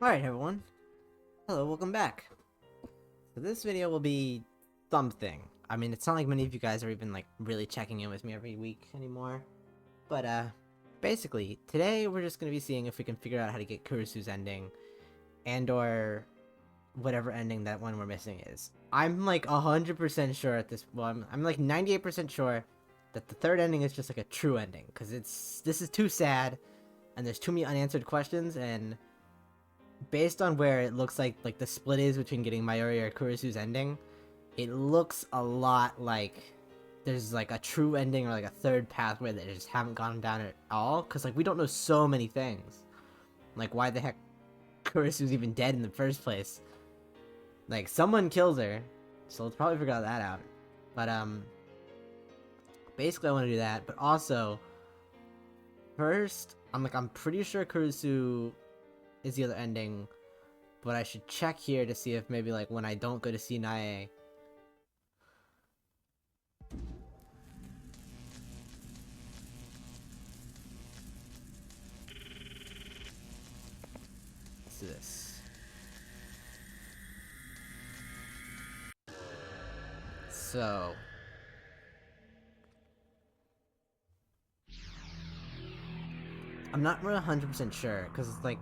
Alright everyone, hello, welcome back. So this video will be something. I mean, it's not like many of you guys are even like really checking in with me every week anymore. But basically, today we're just gonna be seeing if we can figure out how to get Kurisu's ending, and or whatever ending that one we're missing is. I'm like 100% sure at this, well, I'm like 98% sure that the third ending is just like a true ending, because this is too sad, and there's too many unanswered questions, and based on where it looks like the split is between getting Mayuri or Kurisu's ending, it looks a lot like there's like a true ending or like a third pathway that just haven't gone down at all. Cause like we don't know so many things, like why the heck Kurisu's even dead in the first place. Like someone kills her, so let's probably figure that out. But basically I want to do that. But also, first I'm pretty sure Kurisu is the other ending. But I should check here to see if maybe like when I don't go to see Nae. Let's do this. So I'm not really 100% sure, because like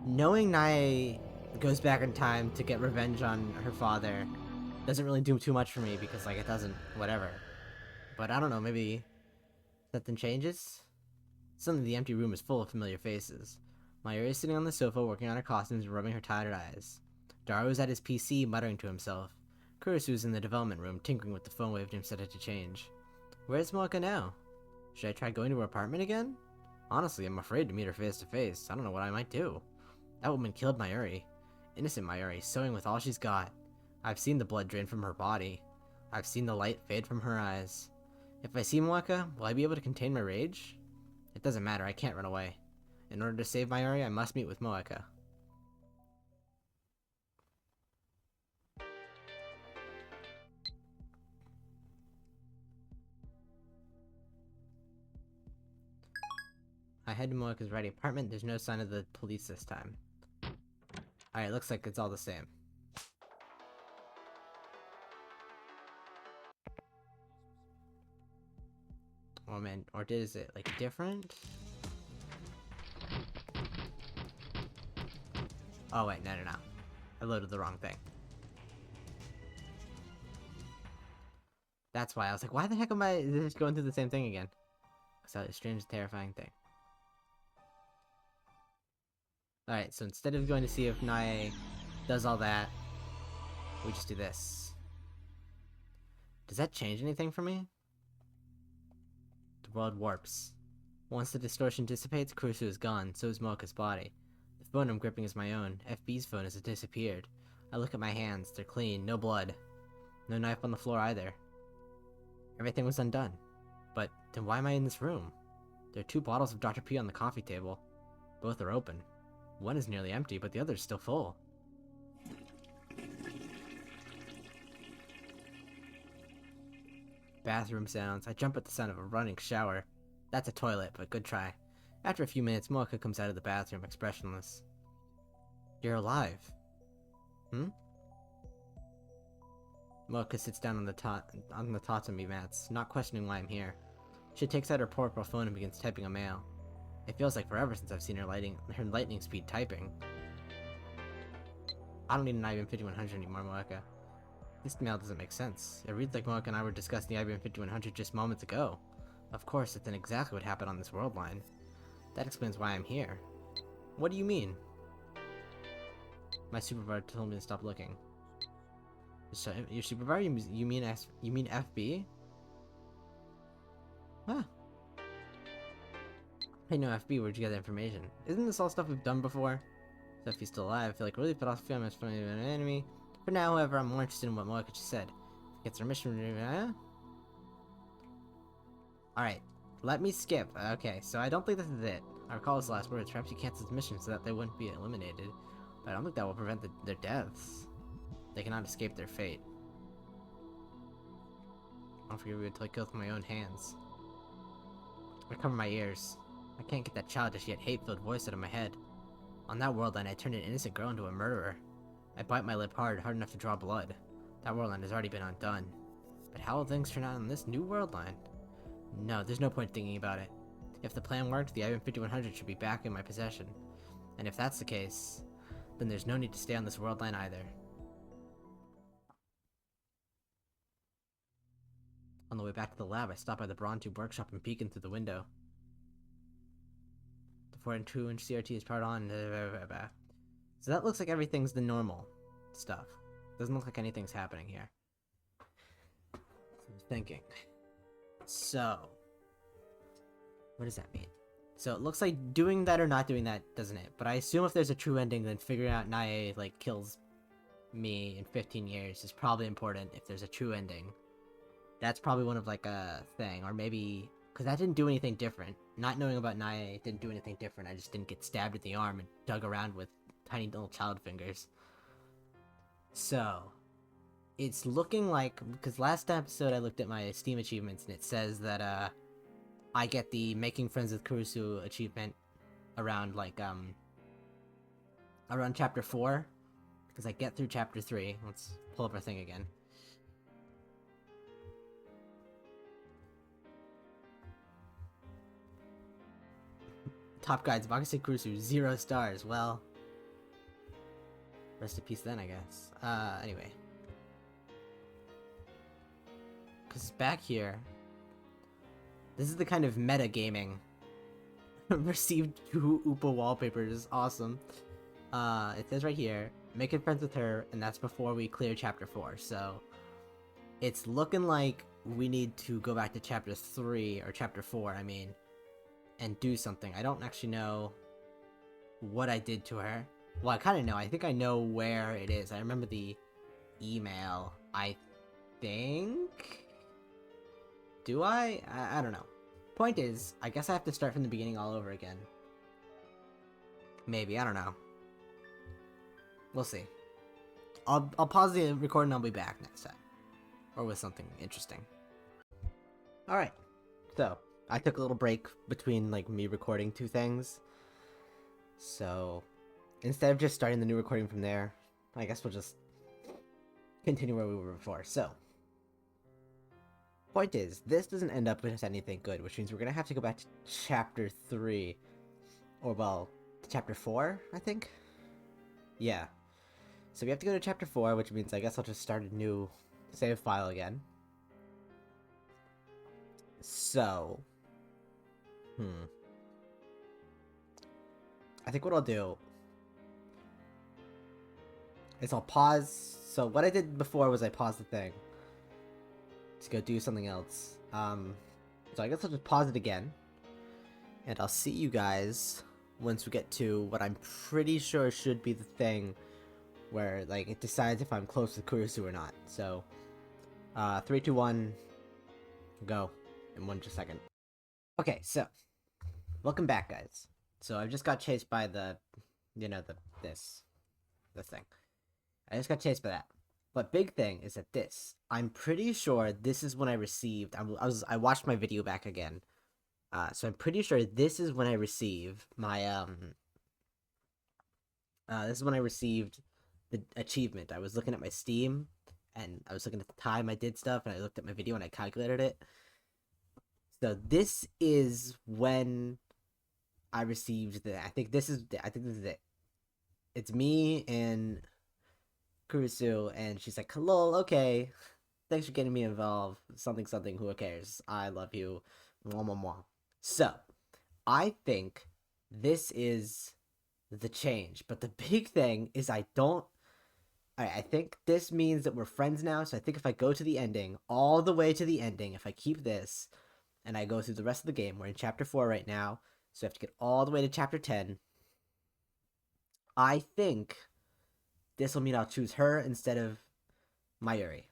knowing Nae goes back in time to get revenge on her father doesn't really do too much for me, because like it doesn't whatever. But I don't know, maybe something changes? Suddenly the empty room is full of familiar faces. Mayuri is sitting on the sofa working on her costumes and rubbing her tired eyes. Daru is at his PC muttering to himself. Kurisu is in the development room tinkering with the phone waveform set it to change. Where's Moeka now? Should I try going to her apartment again? Honestly, I'm afraid to meet her face to face. I don't know what I might do. That woman killed Mayuri. Innocent Mayuri, sewing with all she's got. I've seen the blood drain from her body. I've seen the light fade from her eyes. If I see Moeka, will I be able to contain my rage? It doesn't matter, I can't run away. In order to save Mayuri, I must meet with Moeka. I head to Moeka's ready apartment. There's no sign of the police this time. Alright, looks like it's all the same. Oh man, or is it like different? Oh wait, no. I loaded the wrong thing. That's why I was like, why the heck am I just going through the same thing again? Because that was a strange, terrifying thing. Alright, so instead of going to see if Nae does all that, we just do this. Does that change anything for me? The world warps. Once the distortion dissipates, Kurisu is gone, so is Moeka's body. The phone I'm gripping is my own. FB's phone has disappeared. I look at my hands. They're clean. No blood. No knife on the floor either. Everything was undone. But then why am I in this room? There are 2 bottles of Dr. P on the coffee table. Both are open. One is nearly empty, but the other is still full. Bathroom sounds. I jump at the sound of a running shower. That's a toilet, but good try. After a few minutes, Moeka comes out of the bathroom, expressionless. You're alive. Hmm? Moeka sits down on the tatami mats, not questioning why I'm here. She takes out her portable phone and begins typing a mail. It feels like forever since I've seen her lightning speed typing. I don't need an IBM 5100 anymore, Moeka. This mail doesn't make sense. It reads like Moeka and I were discussing the IBM 5100 just moments ago. Of course, it's then exactly what happened on this world line. That explains why I'm here. What do you mean? My supervisor told me to stop looking. So, your supervisor? You mean FB? Huh. Hey, no, FB, where'd you get that information? Isn't this all stuff we've done before? So if he's still alive, I feel like really philosophy I'm from an enemy. For now, however, I'm more interested in what Moeka just said. If he gets her mission, Alright, let me skip. Okay, so I don't think this is it. I recall his last words. Perhaps he cancels the mission so that they wouldn't be eliminated. But I don't think that will prevent their deaths. They cannot escape their fate. I'll forgive you until I kill with my own hands. I cover my ears. I can't get that childish yet hate-filled voice out of my head. On that world line, I turned an innocent girl into a murderer. I bite my lip hard enough to draw blood. That world line has already been undone. But how will things turn out on this new world line? No, there's no point thinking about it. If the plan worked, the item 5100 should be back in my possession. And if that's the case, then there's no need to stay on this world line either. On the way back to the lab, I stopped by the Bronze Tube workshop and peeked in through the window. The 4.2-inch CRT is powered on. So that looks like everything's the normal stuff. Doesn't look like anything's happening here. I'm thinking. So, what does that mean? So it looks like doing that or not doing that doesn't it. But I assume if there's a true ending, then figuring out Nae like kills me in 15 years is probably important if there's a true ending. That's probably one of like a thing, or maybe because that didn't do anything different. Not knowing about Nae didn't do anything different. I just didn't get stabbed in the arm and dug around with tiny little child fingers. So it's looking like, because last episode I looked at my Steam achievements and it says that I get the making friends with Kurusu achievement around like around chapter 4, because I get through chapter 3. Let's pull up our thing again. Top guides, Bakase Kurusu, 0 stars. Well, rest in peace then, I guess. Anyway. Because back here, this is the kind of meta-gaming. Received 2 Upa wallpapers, awesome. It says right here, making friends with her, and that's before we clear chapter 4, so it's looking like we need to go back to chapter 3, or chapter 4, I mean, and do something. I don't actually know what I did to her. Well, I kind of know. I think I know where it is. I remember the email, I think? Do I? I don't know. Point is, I guess I have to start from the beginning all over again. Maybe, I don't know. We'll see. I'll pause the recording and I'll be back next time. Or with something interesting. Alright. So, I took a little break between, like, me recording 2 things. So, instead of just starting the new recording from there, I guess we'll just continue where we were before. So, point is, this doesn't end up with anything good, which means we're gonna have to go back to chapter 3. Or, well, to chapter 4, I think? Yeah. So we have to go to chapter 4, which means I guess I'll just start a new save file again. So, I think what I'll do is I'll pause. So what I did before was I paused the thing to go do something else. So I guess I'll just pause it again, and I'll see you guys once we get to what I'm pretty sure should be the thing where, like, it decides if I'm close to Kurusu or not. So, 3, 2, 1, go in 1 second. Okay, so, welcome back, guys. So, I just got chased by the, you know, this thing. I just got chased by that. But big thing is that this, I'm pretty sure this is when I received, I watched my video back again. So I'm pretty sure this is when I received my, this is when I received the achievement. I was looking at my Steam, and I was looking at the time I did stuff, and I looked at my video and I calculated it. So this is when I received I think this is it. It's me and Kurusu, and she's like, "Hello, okay. Thanks for getting me involved. Something, something, who cares? I love you. Mwah, mwah, mwah." So, I think this is the change. But the big thing is I think this means that we're friends now. So I think if I go to the ending, all the way to the ending, if I keep this, and I go through the rest of the game, we're in chapter 4 right now, so I have to get all the way to chapter 10. I think this will mean I'll choose her instead of Mayuri.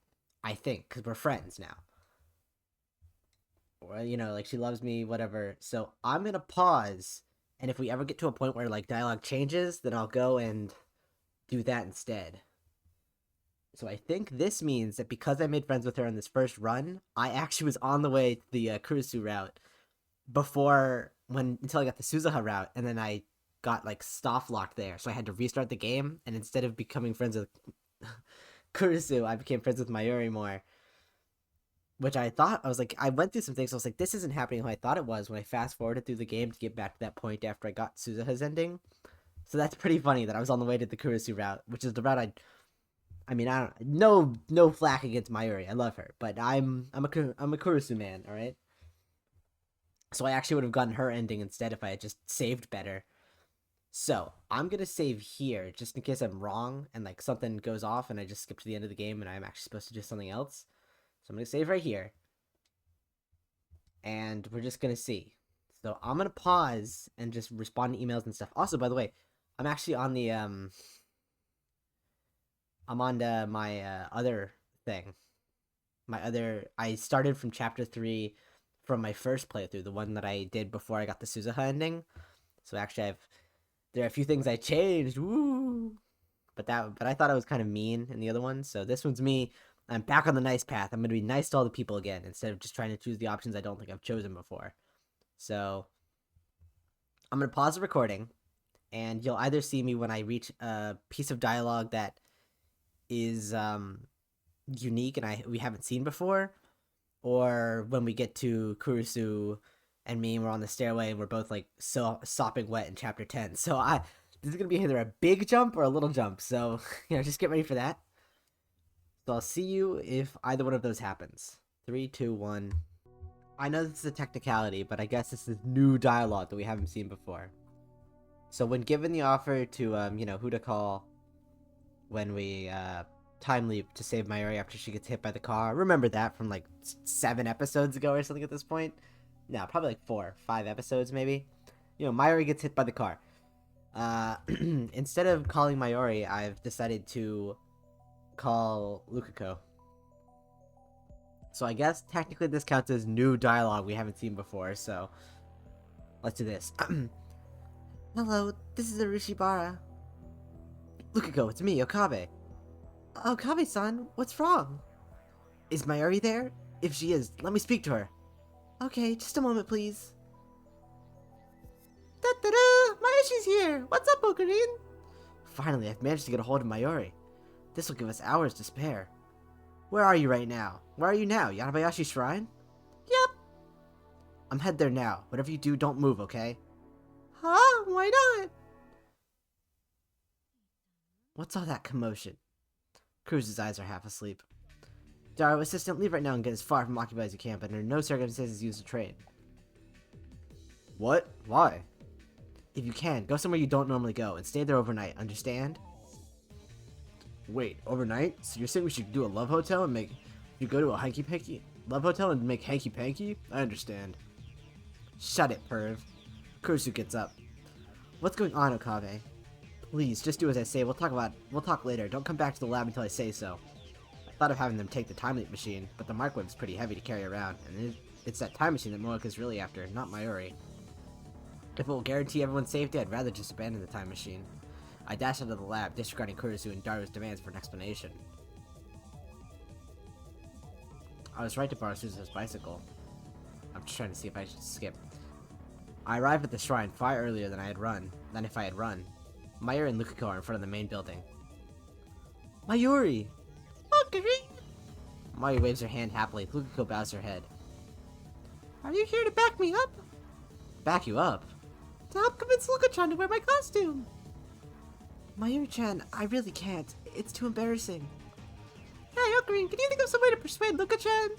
I think, because we're friends now. Or, you know, like, she loves me, whatever. So I'm gonna pause, and if we ever get to a point where, like, dialogue changes, then I'll go and do that instead. So I think this means that because I made friends with her on this first run, I actually was on the way to the Kurusu route until I got the Suzuha route, and then I got like soft locked there, so I had to restart the game, and instead of becoming friends with Kurisu, I became friends with Mayuri more. Which I thought, I was like, I went through some things, I was like, this isn't happening how I thought it was when I fast forwarded through the game to get back to that point after I got Suzuha's ending. So that's pretty funny that I was on the way to the Kurisu route, which is the route I mean, I don't, no flack against Mayuri, I love her, but I'm a Kurisu man, alright? So I actually would have gotten her ending instead if I had just saved better. So, I'm gonna save here, just in case I'm wrong, and like something goes off and I just skip to the end of the game and I'm actually supposed to do something else. So I'm gonna save right here. And we're just gonna see. So I'm gonna pause and just respond to emails and stuff. Also, by the way, I'm actually on the I'm on my other thing. I started from chapter 3 from my first playthrough, the one that I did before I got the Suzuha ending. So actually there are a few things I changed. Woo! But I thought I was kind of mean in the other one. So this one's me. I'm back on the nice path. I'm going to be nice to all the people again, instead of just trying to choose the options I don't think I've chosen before. So, I'm going to pause the recording, and you'll either see me when I reach a piece of dialogue that is unique and we haven't seen before, or when we get to Kurisu and me, and we're on the stairway, and we're both, like, sopping wet in Chapter 10. So, this is going to be either a big jump or a little jump, so, just get ready for that. So I'll see you if either one of those happens. 3, 2, 1. I know this is a technicality, but I guess this is new dialogue that we haven't seen before. So when given the offer to, who to call when we, time leap to save Mayuri after she gets hit by the car. Remember that from, like, 7 episodes ago or something at this point? No, probably like 4, 5 episodes maybe. Mayuri gets hit by the car. Instead of calling Mayuri, I've decided to call Lukako. So I guess technically this counts as new dialogue we haven't seen before, so let's do this. Hello, this is Arishibara. Lukako, it's me, Okabe. Okabe-san, what's wrong? Is Mayuri there? If she is, let me speak to her. Okay, just a moment, please. Da-da-da! Mayoshi's here! What's up, Ocarine? Finally, I've managed to get a hold of Mayuri. This will give us hours to spare. Where are you right now? Where are you now? Yanabayashi Shrine? Yep. I'm head there now. Whatever you do, don't move, okay? Huh? Why not? What's all that commotion? Cruz's eyes are half asleep. Daru, assistant, leave right now and get as far from occupied as you can, but under no circumstances use the train. What? Why? If you can, go somewhere you don't normally go and stay there overnight, understand? Wait, overnight? So you're saying we should do a love hotel and you go to a hanky-panky love hotel and make hanky-panky? I understand. Shut it, perv. Kurusu gets up. What's going on, Okabe? Please, just do as I say. We'll talk later. Don't come back to the lab until I say so. I thought of having them take the time leap machine, but the microwave's pretty heavy to carry around, and it's that time machine that Moeka's really after, not Mayuri. If it will guarantee everyone's safety, I'd rather just abandon the time machine. I dashed out of the lab, disregarding Kurusu and Daru's demands for an explanation. I was right to borrow Suzuha's bicycle. I'm just trying to see if I should skip. I arrived at the shrine far earlier than if I had run. Mayuri and Lukako are in front of the main building. Mayuri! Ocarine! Mayuri waves her hand happily. Lukako bows her head. Are you here to back me up? Back you up? To help convince Lukako to wear my costume! Mayuri-chan, I really can't. It's too embarrassing. Hey, Ocarine, can you think of some way to persuade Lukako-chan?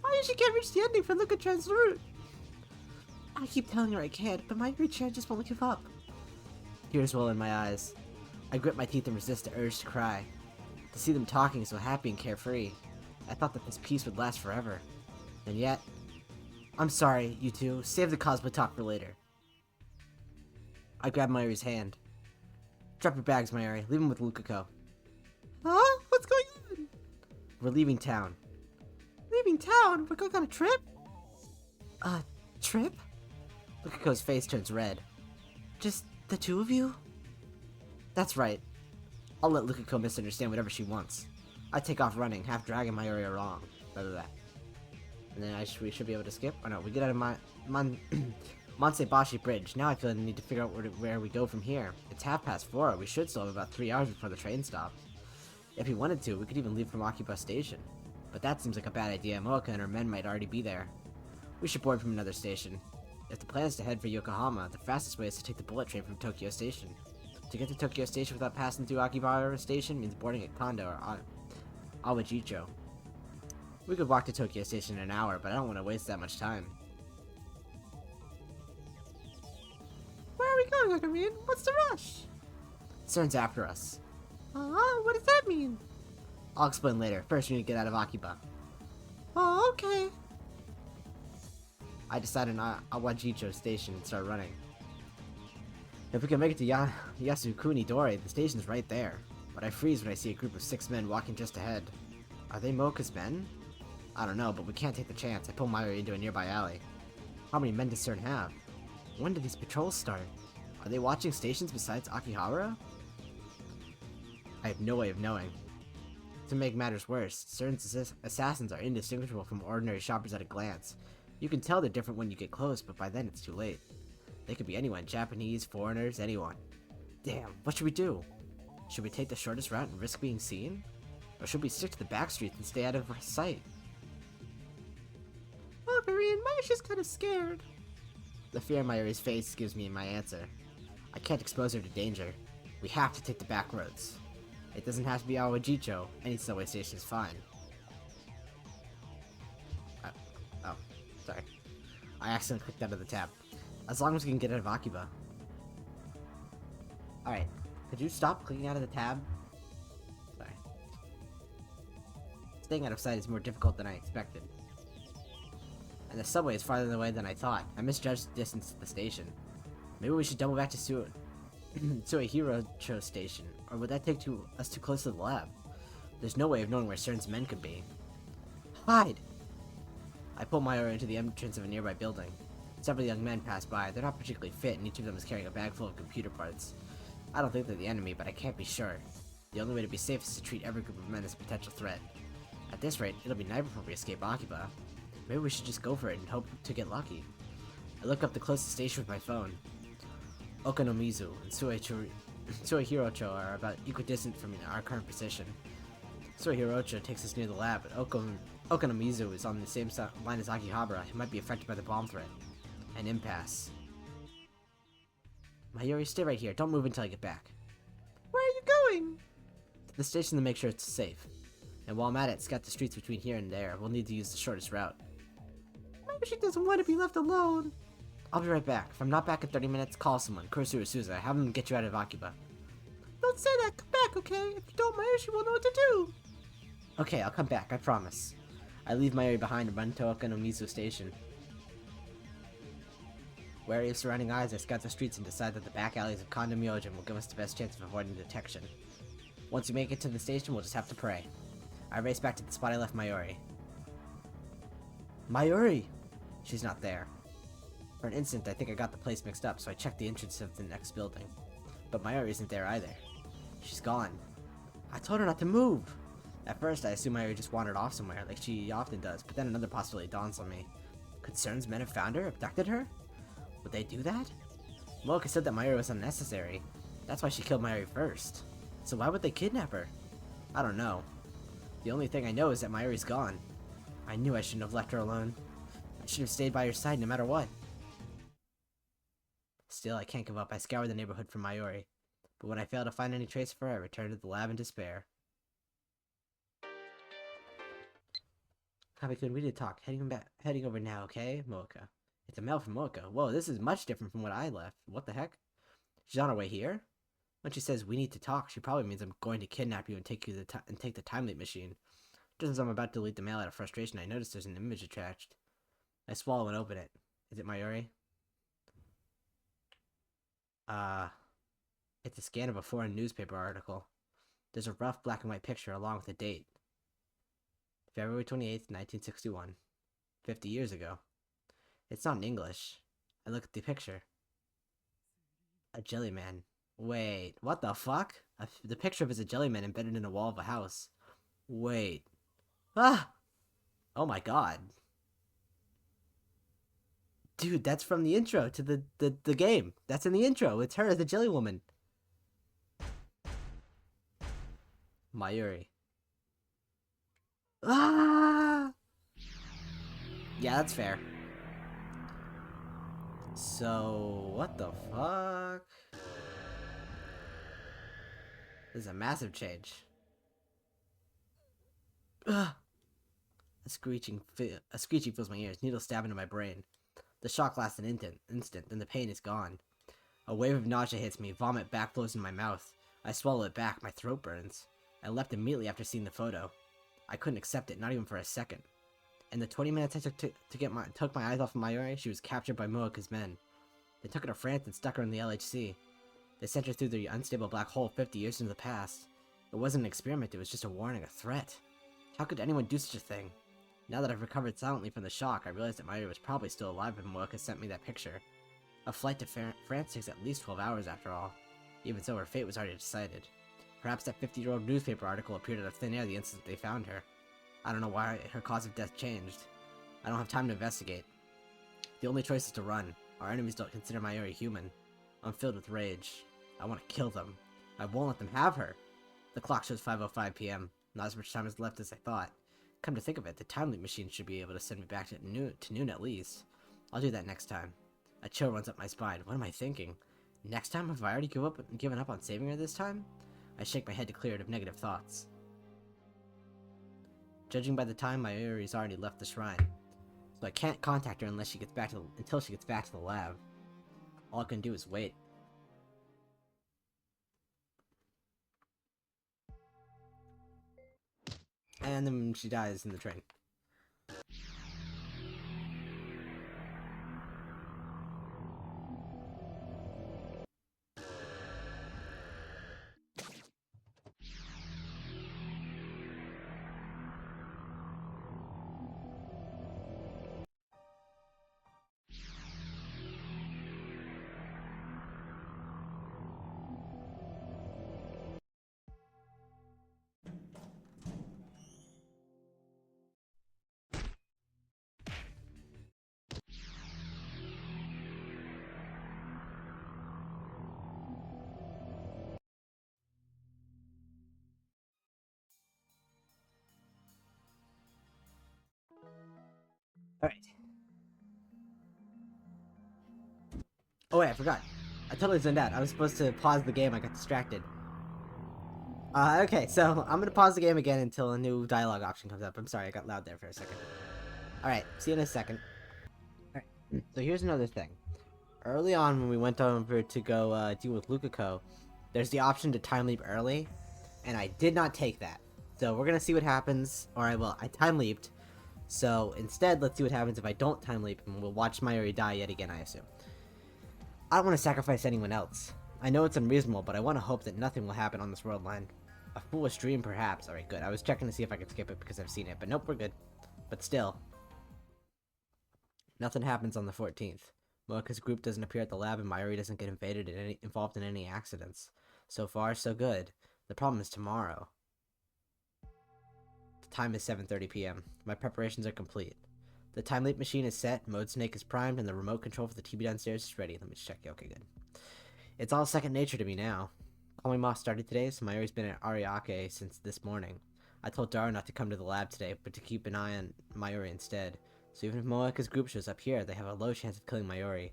Why she can't reach the ending for Lukako-chan's route? I keep telling her I can't, but Mayuri-chan just won't give up. Tears well in my eyes. I grit my teeth and resist the urge to cry. To see them talking so happy and carefree. I thought that this peace would last forever. And yet... I'm sorry, you two. Save the cosplay talk for later. I grab Mayuri's hand. Drop your bags, Mayuri. Leave them with Lukako. Huh? What's going on? We're leaving town. Leaving town? We're going on a trip? Trip? Lukako's face turns red. Just the two of you? That's right. I'll let Lukako misunderstand whatever she wants. I take off running, half dragging Mayuri along. And then we should be able to skip. Oh no, we get out of Mansebashi Bridge. Now I feel like I need to figure out where we go from here. It's 4:30. We should still have about 3 hours before the train stops. If we wanted to, we could even leave from Akiba Station. But that seems like a bad idea. Mooka and her men might already be there. We should board from another station. If the plan is to head for Yokohama, the fastest way is to take the bullet train from Tokyo Station. To get to Tokyo Station without passing through Akihabara Station means boarding at Kondo or Awajicho. We could walk to Tokyo Station in an hour, but I don't want to waste that much time. Where are we going, Ocarina? What's the rush? Cern's after us. What does that mean? I'll explain later. First, we need to get out of Akiba. Oh, okay. I decided on Awajicho Station and start running. If we can make it to Yasukuni Dore, the station's right there. But I freeze when I see a group of 6 men walking just ahead. Are they Mocha's men? I don't know, but we can't take the chance. I pull Mayuri into a nearby alley. How many men does Cern have? When did these patrols start? Are they watching stations besides Akihabara? I have no way of knowing. To make matters worse, Cern's assassins are indistinguishable from ordinary shoppers at a glance. You can tell they're different when you get close, but by then it's too late. They could be anyone, Japanese, foreigners, anyone. Damn, what should we do? Should we take the shortest route and risk being seen? Or should we stick to the back streets and stay out of sight? Oh, Korean, Mayuri's kind of scared. The fear in Mayuri's face gives me my answer. I can't expose her to danger. We have to take the back roads. It doesn't have to be Awajicho. Any subway station is fine. Oh, sorry. I accidentally clicked out of the tab. As long as we can get out of Akiba. Alright. Could you stop clicking out of the tab? Sorry. Staying out of sight is more difficult than I expected. And the subway is farther away than I thought. I misjudged the distance to the station. Maybe we should double back to Suehirocho Station, or would that take us too close to the lab? There's no way of knowing where Cern's men could be. Hide! I pull Mayuri into the entrance of a nearby building. Several young men pass by. They're not particularly fit, and each of them is carrying a bag full of computer parts. I don't think they're the enemy, but I can't be sure. The only way to be safe is to treat every group of men as a potential threat. At this rate, it'll be night before we escape Akiba. Maybe we should just go for it and hope to get lucky. I look up the closest station with my phone. Okonomizu and Suehirocho are about equidistant from our current position. Suehirocho takes us near the lab, but Okonomizu is on the same line as Akihabara. It might be affected by the bomb threat. An impasse. Mayuri, stay right here. Don't move until I get back. Where are you going? To the station to make sure it's safe. And while I'm at it, scout the streets between here and there. We'll need to use the shortest route. Maybe she doesn't want to be left alone. I'll be right back. If I'm not back in 30 minutes, call someone. Kurosu or Suza. Have them get you out of Akiba. Don't say that. Come back, okay? If you don't, Mayuri won't know what to do. Okay, I'll come back. I promise. I leave Mayuri behind and run to Okonomizu Station. Wary of surrounding eyes, I scout the streets and decide that the back alleys of Kondo Myojin will give us the best chance of avoiding detection. Once we make it to the station, we'll just have to pray. I race back to the spot I left Mayuri. Mayuri! She's not there. For an instant, I think I got the place mixed up, so I checked the entrance of the next building. But Mayuri isn't there either. She's gone. I told her not to move! At first, I assumed Mayuri just wandered off somewhere, like she often does, but then another possibility dawns on me. Could Cern's men have found her, abducted her? Would they do that? Mooka said that Mayuri was unnecessary. That's why she killed Mayuri first. So why would they kidnap her? I don't know. The only thing I know is that Mayuri's gone. I knew I shouldn't have left her alone. I should have stayed by her side no matter what. Still, I can't give up. I scour the neighborhood for Mayuri. But when I fail to find any trace of her, I return to the lab in despair. Kabi-kun, we need to talk. Heading over now, okay? Mooka. It's a mail from Mooka. Whoa, this is much different from what I left. What the heck? She's on her way here? When she says we need to talk, she probably means I'm going to kidnap you and take the time leap machine. Just as I'm about to delete the mail out of frustration, I notice there's an image attached. I swallow and open it. Is it Mayuri? It's a scan of a foreign newspaper article. There's a rough black and white picture along with a date. February 28th, 1961. 50 years ago. It's not in English. I look at the picture. A jellyman. Wait, what the fuck? The picture of is a jellyman embedded in a wall of a house. Wait. Ah! Oh my god. Dude, that's from the intro to the game. That's in the intro. It's her, the jelly woman. Mayuri. Ah! Yeah, that's fair. So, what the fuck? This is a massive change. Ugh. A screeching fills my ears, needles stab into my brain. The shock lasts an instant, then the pain is gone. A wave of nausea hits me, vomit backflows in my mouth. I swallow it back, my throat burns. I left immediately after seeing the photo. I couldn't accept it, not even for a second. In the 20 minutes I took my eyes off of Mayuri, she was captured by Moeka's men. They took her to France and stuck her in the LHC. They sent her through the unstable black hole 50 years into the past. It wasn't an experiment, it was just a warning, a threat. How could anyone do such a thing? Now that I've recovered silently from the shock, I realized that Mayuri was probably still alive when Moeka sent me that picture. A flight to France takes at least 12 hours after all. Even so, her fate was already decided. Perhaps that 50-year-old newspaper article appeared out of thin air the instant they found her. I don't know why her cause of death changed. I don't have time to investigate. The only choice is to run. Our enemies don't consider Mayuri human. I'm filled with rage. I want to kill them. I won't let them have her. The clock shows 5:05 p.m. Not as much time is left as I thought. Come to think of it, the time loop machine should be able to send me back to noon at least. I'll do that next time. A chill runs up my spine. What am I thinking? Next time? Have I already given up on saving her this time? I shake my head to clear it of negative thoughts. Judging by the time, Mayuri's already left the shrine. So I can't contact her until she gets back to the lab. All I can do is wait. And then she dies in the train. Alright. Oh wait, I forgot. I totally zoned out. I was supposed to pause the game, I got distracted. Okay, so I'm gonna pause the game again until a new dialogue option comes up. I'm sorry, I got loud there for a second. Alright, see you in a second. Alright, so here's another thing. Early on when we went over to go deal with Lukako, there's the option to time leap early, and I did not take that. So we're gonna see what happens, or I time leaped. So instead, let's see what happens if I don't time leap, and we'll watch Mayuri die yet again, I assume. I don't want to sacrifice anyone else. I know it's unreasonable, but I want to hope that nothing will happen on this world line. A foolish dream, perhaps. Alright, good. I was checking to see if I could skip it because I've seen it, but nope, we're good. But still. Nothing happens on the 14th. Moeka's group doesn't appear at the lab, and Mayuri doesn't get involved in any accidents. So far, so good. The problem is tomorrow. The time is 7:30 p.m. My preparations are complete. The time leap machine is set, mode snake is primed, and the remote control for the TV downstairs is ready. Let me just check. Okay, good. It's all second nature to me now. Calling Moss started today, so Mayuri's been at Ariake since this morning. I told Dara not to come to the lab today, but to keep an eye on Mayuri instead. So even if Moeka's group shows up here, they have a low chance of killing Mayuri.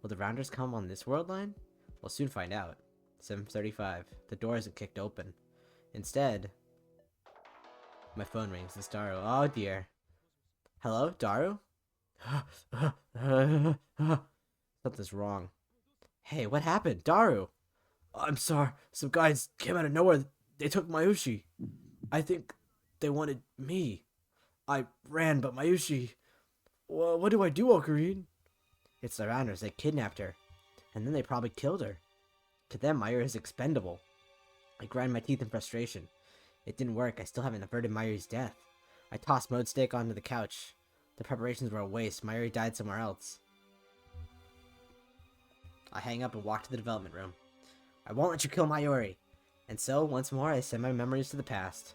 Will the rounders come on this world line? We'll soon find out. 7:35. The door isn't kicked open. Instead, my phone rings. It's Daru. Oh dear. Hello, Daru? Something's wrong. Hey, what happened? Daru! I'm sorry. Some guys came out of nowhere. They took Mayushi. I think they wanted me. I ran, but Mayushi... Well, what do I do, Ocarine? It's the rounders. They kidnapped her. And then they probably killed her. To them, Mayuri is expendable. I grind my teeth in frustration. It didn't work. I still haven't averted Mayuri's death. I tossed Mode Steak onto the couch. The preparations were a waste. Mayuri died somewhere else. I hang up and walk to the development room. I won't let you kill Mayuri. And so, once more, I send my memories to the past.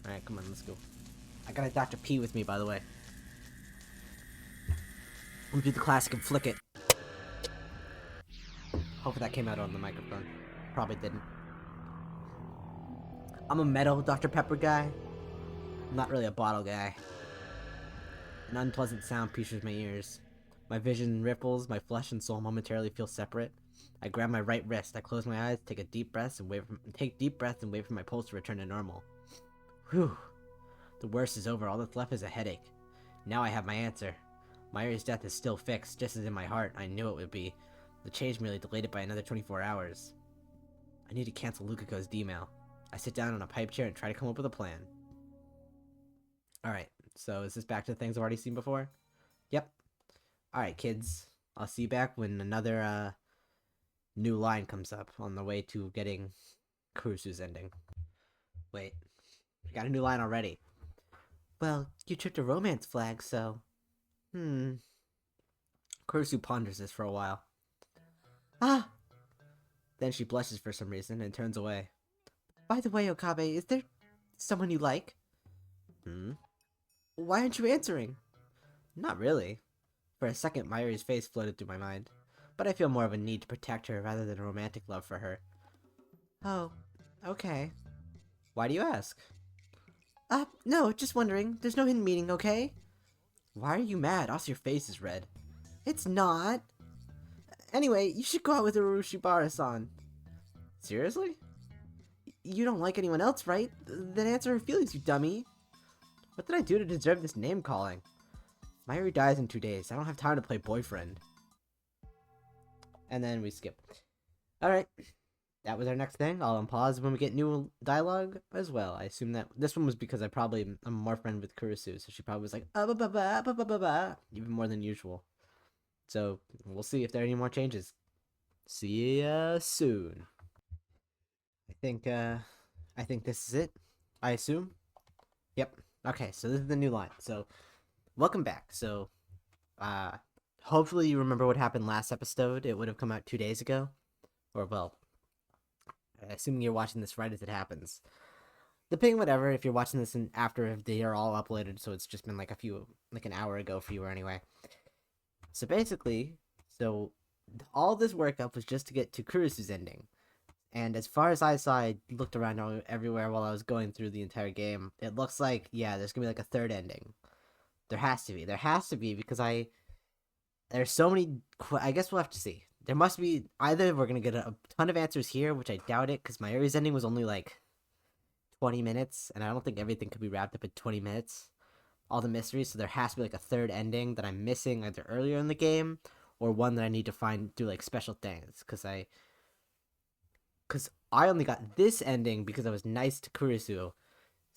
Alright, come on, let's go. I got a Dr. P with me, by the way. me do the classic and flick it. Hopefully that came out on the microphone. Probably didn't. I'm a metal Dr. Pepper guy. I'm not really a bottle guy. An unpleasant sound pierces my ears. My vision ripples, my flesh and soul momentarily feel separate. I grab my right wrist, I close my eyes, take deep breaths and wait for my pulse to return to normal. Whew. The worst is over, all that's left is a headache. Now I have my answer. Mayuri's death is still fixed, just as in my heart I knew it would be. The change merely delayed it by another 24 hours. I need to cancel Lukako's D-mail. I sit down on a pipe chair and try to come up with a plan. Alright, so is this back to the things I've already seen before? Yep. Alright, kids. I'll see you back when another, new line comes up on the way to getting Kurusu's ending. Wait. I got a new line already. Well, you tripped a romance flag, so... Kurusu ponders this for a while. Ah! Then she blushes for some reason and turns away. By the way, Okabe, is there someone you like? Why aren't you answering? Not really. For a second, Mayuri's face floated through my mind, but I feel more of a need to protect her rather than a romantic love for her. Oh, okay. Why do you ask? No, just wondering. There's no hidden meaning, okay? Why are you mad? Also, your face is red. It's not. Anyway, you should go out with Urushibara-san. Seriously? You don't like anyone else, right? Then answer her feelings, you dummy. What did I do to deserve this name-calling? Mayuri dies in 2 days. I don't have time to play boyfriend. And then we skip. Alright. That was our next thing. I'll unpause when we get new dialogue as well. I assume that this one was because I'm more friend with Kurusu, so she probably was like, even more than usual. So, we'll see if there are any more changes. See ya soon. I think this is it. I assume? Yep. Okay, so this is the new line. So, welcome back. So, hopefully you remember what happened last episode. It would have come out 2 days ago. Or, well, assuming you're watching this right as it happens. Depending, whatever, if you're watching this after they are all uploaded, so it's just been like an hour ago for you or anyway. So basically, all this workup was just to get to Kurusu's ending. And as far as I saw, I looked around everywhere while I was going through the entire game. It looks like, yeah, there's gonna be like a third ending. There has to be, because there's so many, I guess we'll have to see. There must be, either we're gonna get a ton of answers here, which I doubt it, because Mayuri's ending was only like 20 minutes, and I don't think everything could be wrapped up in 20 minutes. All the mysteries, so there has to be like a third ending that I'm missing either earlier in the game, or one that I need to find through like special things, because I only got this ending because I was nice to Kurusu.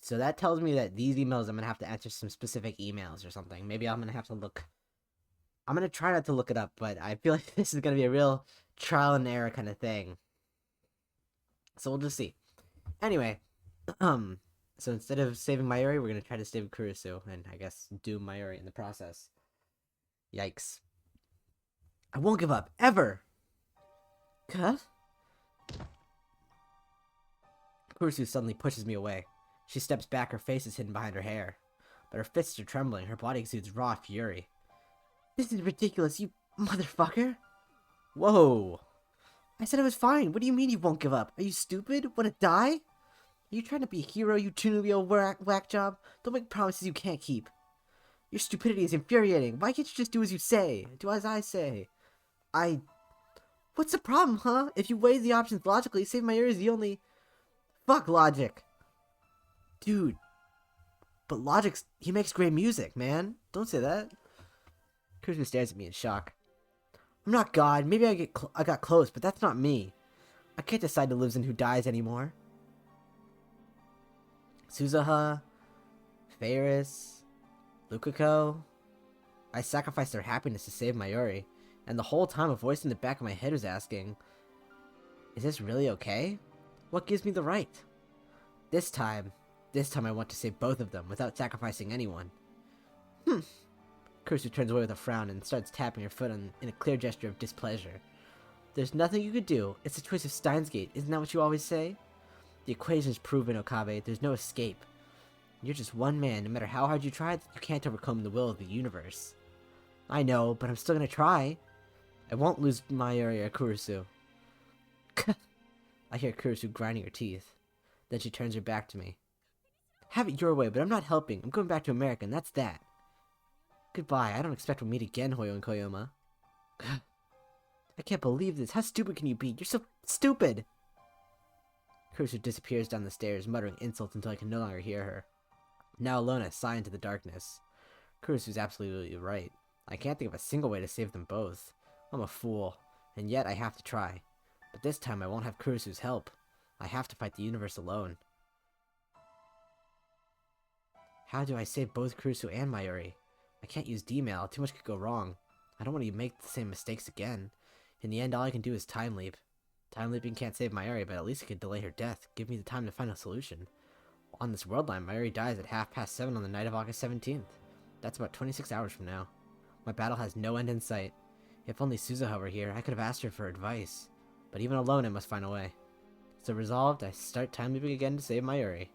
So that tells me that these emails, I'm going to have to answer some specific emails or something. Maybe I'm going to have to look. I'm going to try not to look it up, but I feel like this is going to be a real trial and error kind of thing. So we'll just see. Anyway, so instead of saving Mayuri, we're going to try to save Kurusu, and I guess doom Mayuri in the process. Yikes. I won't give up, ever! Cut? Kurusu suddenly pushes me away. She steps back, her face is hidden behind her hair. But her fists are trembling, her body exudes raw fury. This is ridiculous, you motherfucker! Whoa! I said I was fine, what do you mean you won't give up? Are you stupid? Wanna die? Are you trying to be a hero, you Tunubio whack job? Don't make promises you can't keep. Your stupidity is infuriating. Why can't you just do as you say? Do as I say. What's the problem, huh? If you weigh the options logically, save Mayuri is the only... Fuck logic. Dude. But he makes great music, man. Don't say that. Kurusu stares at me in shock. I'm not God. Maybe I got close, but that's not me. I can't decide who lives and who dies anymore. Suzuha, Ferris, Lukako. I sacrificed their happiness to save Mayuri, and the whole time a voice in the back of my head was asking, is this really okay? What gives me the right? This time I want to save both of them without sacrificing anyone. Kurusu turns away with a frown and starts tapping her foot in a clear gesture of displeasure. There's nothing you could do. It's a choice of Steins Gate. Isn't that what you always say? The equation's proven, Okabe. There's no escape. You're just one man. No matter how hard you try, you can't overcome the will of the universe. I know, but I'm still gonna try. I won't lose Mayuri or Kurusu. I hear Kurusu grinding her teeth. Then she turns her back to me. Have it your way, but I'm not helping. I'm going back to America, and that's that. Goodbye. I don't expect we'll meet again, Hoyo and Koyoma. I can't believe this. How stupid can you be? You're so stupid! Kurusu disappears down the stairs, muttering insults until I can no longer hear her. Now alone, I sigh into the darkness. Kurusu's absolutely right. I can't think of a single way to save them both. I'm a fool, and yet I have to try. But this time I won't have Kurusu's help. I have to fight the universe alone. How do I save both Kurusu and Mayuri? I can't use D-mail, too much could go wrong. I don't want to make the same mistakes again. In the end, all I can do is time leap. Time leaping can't save Mayuri, but at least it could delay her death, give me the time to find a solution. On this world line, Mayuri dies at 7:30 on the night of August 17th. That's about 26 hours from now. My battle has no end in sight. If only Suzuha were here, I could have asked her for advice. But even alone, I must find a way. So resolved, I start time leaping again to save Mayuri.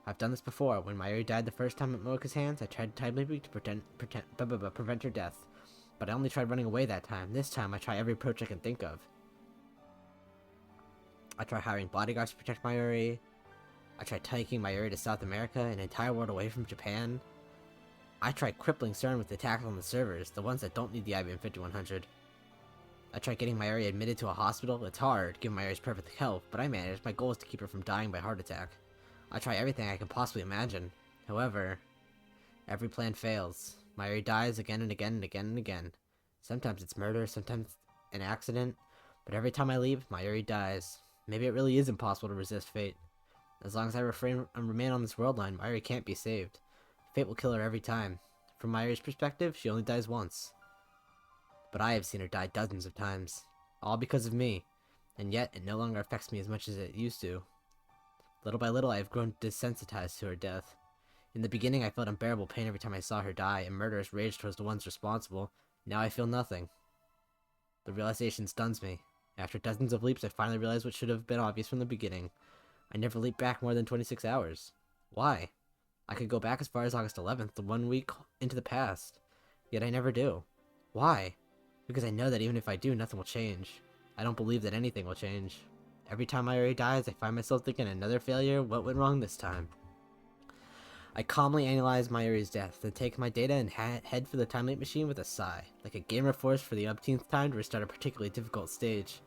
I've done this before. When Mayuri died the first time at Moeka's hands, I tried time leaping to prevent her death. But I only tried running away that time. This time, I try every approach I can think of. I try hiring bodyguards to protect Mayuri. I try taking Mayuri to South America, an entire world away from Japan. I try crippling CERN with attacks on the servers, the ones that don't need the IBM 5100. I tried getting Mayuri admitted to a hospital. It's hard, given Mayuri's perfect health, but I managed. My goal is to keep her from dying by heart attack. I try everything I can possibly imagine. However, every plan fails. Mayuri dies again and again and again and again. Sometimes it's murder, sometimes an accident, but every time I leave, Mayuri dies. Maybe it really is impossible to resist fate. As long as I remain on this world line, Mayuri can't be saved. Fate will kill her every time. From Mayuri's perspective, she only dies once. But I have seen her die dozens of times. All because of me. And yet, it no longer affects me as much as it used to. Little by little, I have grown desensitized to her death. In the beginning, I felt unbearable pain every time I saw her die, and murderous rage towards the ones responsible. Now I feel nothing. The realization stuns me. After dozens of leaps, I finally realized what should have been obvious from the beginning. I never leaped back more than 26 hours. Why? I could go back as far as August 11th, the 1 week into the past. Yet I never do. Why? Because I know that even if I do, nothing will change. I don't believe that anything will change. Every time Mayuri dies, I find myself thinking another failure, what went wrong this time? I calmly analyze Mayuri's death, then take my data and head for the time leap machine with a sigh, like a gamer forced for the umpteenth time to restart a particularly difficult stage.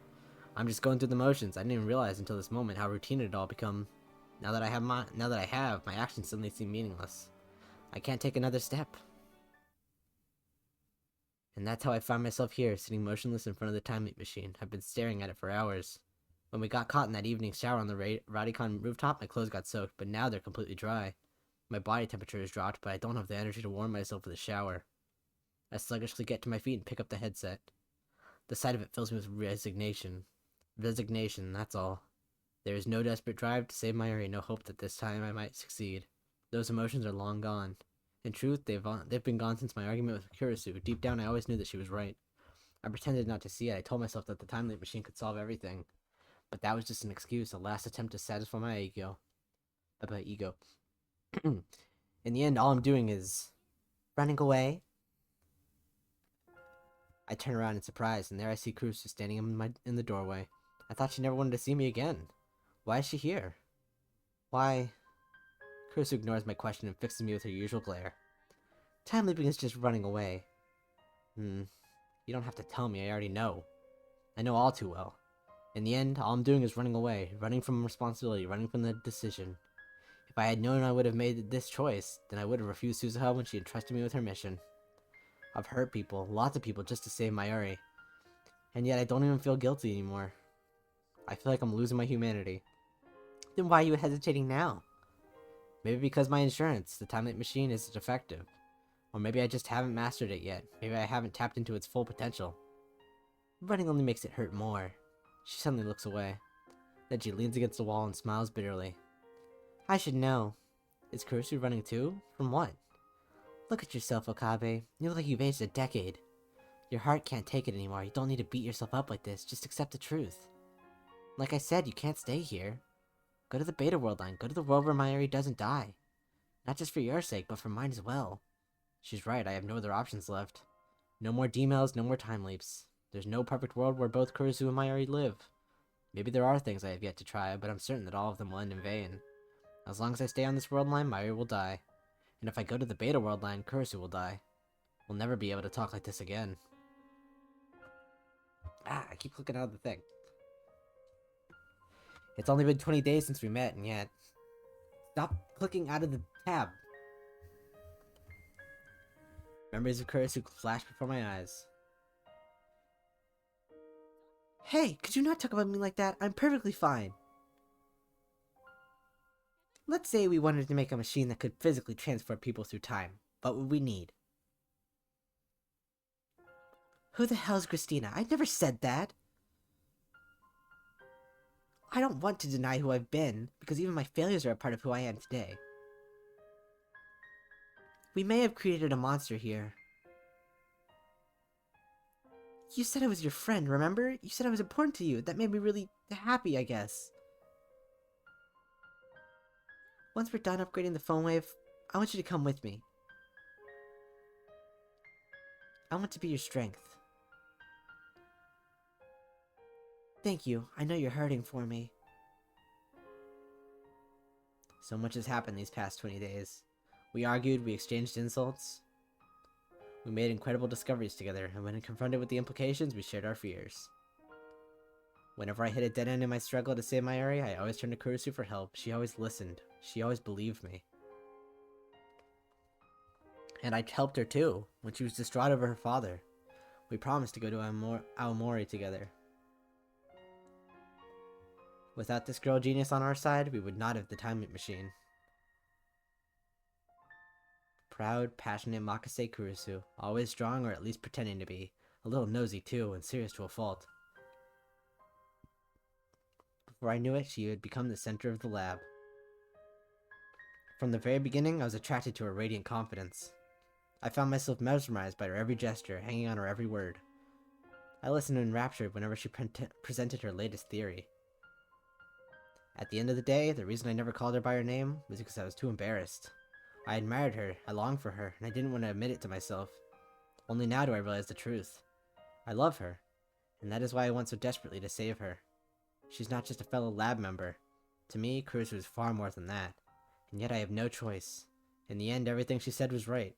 I'm just going through the motions. I didn't even realize until this moment how routine it had all become. Now that I have, my actions suddenly seem meaningless. I can't take another step. And that's how I find myself here, sitting motionless in front of the time leap machine. I've been staring at it for hours. When we got caught in that evening shower on the Radicon rooftop, my clothes got soaked, but now they're completely dry. My body temperature has dropped, but I don't have the energy to warm myself with a shower. I sluggishly get to my feet and pick up the headset. The sight of it fills me with resignation. Resignation, that's all. There is no desperate drive to save Mayuri, no hope that this time I might succeed. Those emotions are long gone. In truth, they've been gone since my argument with Kurusu. Deep down, I always knew that she was right. I pretended not to see it. I told myself that the time leap machine could solve everything. But that was just an excuse, a last attempt to satisfy my ego. In the end, all I'm doing is running away. I turn around in surprise, and there I see Kurusu standing in the doorway. I thought she never wanted to see me again. Why is she here? Why? Kurusu ignores my question and fixes me with her usual glare. Time leaping is just running away. You don't have to tell me, I already know. I know all too well. In the end, all I'm doing is running away, running from responsibility, running from the decision. If I had known I would have made this choice, then I would have refused Suzuha when she entrusted me with her mission. I've hurt people, lots of people, just to save Mayuri. And yet I don't even feel guilty anymore. I feel like I'm losing my humanity. Then why are you hesitating now? Maybe because my insurance, the time leap machine, is defective. Or maybe I just haven't mastered it yet. Maybe I haven't tapped into its full potential. Running only makes it hurt more. She suddenly looks away. Then she leans against the wall and smiles bitterly. I should know. Is Kurusu running too? From what? Look at yourself, Okabe. You look like you've aged a decade. Your heart can't take it anymore. You don't need to beat yourself up like this. Just accept the truth. Like I said, you can't stay here. Go to the Beta World line. Go to the world where Mayuri doesn't die. Not just for your sake, but for mine as well. She's right, I have no other options left. No more D-mails, no more time leaps. There's no perfect world where both Kurisu and Mayuri live. Maybe there are things I have yet to try, but I'm certain that all of them will end in vain. As long as I stay on this world line, Mayuri will die. And if I go to the beta world line, Kurisu will die. We'll never be able to talk like this again. I keep clicking out of the thing. It's only been 20 days since we met, and yet... Stop clicking out of the tab. Memories of Kurisu flash before my eyes. Hey, could you not talk about me like that? I'm perfectly fine. Let's say we wanted to make a machine that could physically transport people through time. What would we need? Who the hell's Christina? I never said that. I don't want to deny who I've been, because even my failures are a part of who I am today. We may have created a monster here. You said I was your friend, remember? You said I was important to you. That made me really happy, I guess. Once we're done upgrading the phone wave, I want you to come with me. I want to be your strength. Thank you. I know you're hurting for me. So much has happened these past 20 days. We argued, we exchanged insults. We made incredible discoveries together, and when confronted with the implications, we shared our fears. Whenever I hit a dead end in my struggle to save Mayuri, I always turned to Kurisu for help. She always listened. She always believed me. And I helped her too, when she was distraught over her father. We promised to go to Aomori together. Without this girl genius on our side, we would not have the time machine. Proud, passionate Makase Kurisu, always strong or at least pretending to be. A little nosy too, and serious to a fault. Before I knew it, she had become the center of the lab. From the very beginning, I was attracted to her radiant confidence. I found myself mesmerized by her every gesture, hanging on her every word. I listened enraptured whenever she presented her latest theory. At the end of the day, the reason I never called her by her name was because I was too embarrassed. I admired her, I longed for her, and I didn't want to admit it to myself. Only now do I realize the truth. I love her, and that is why I want so desperately to save her. She's not just a fellow lab member. To me, Kurisu is far more than that, and yet I have no choice. In the end, everything she said was right.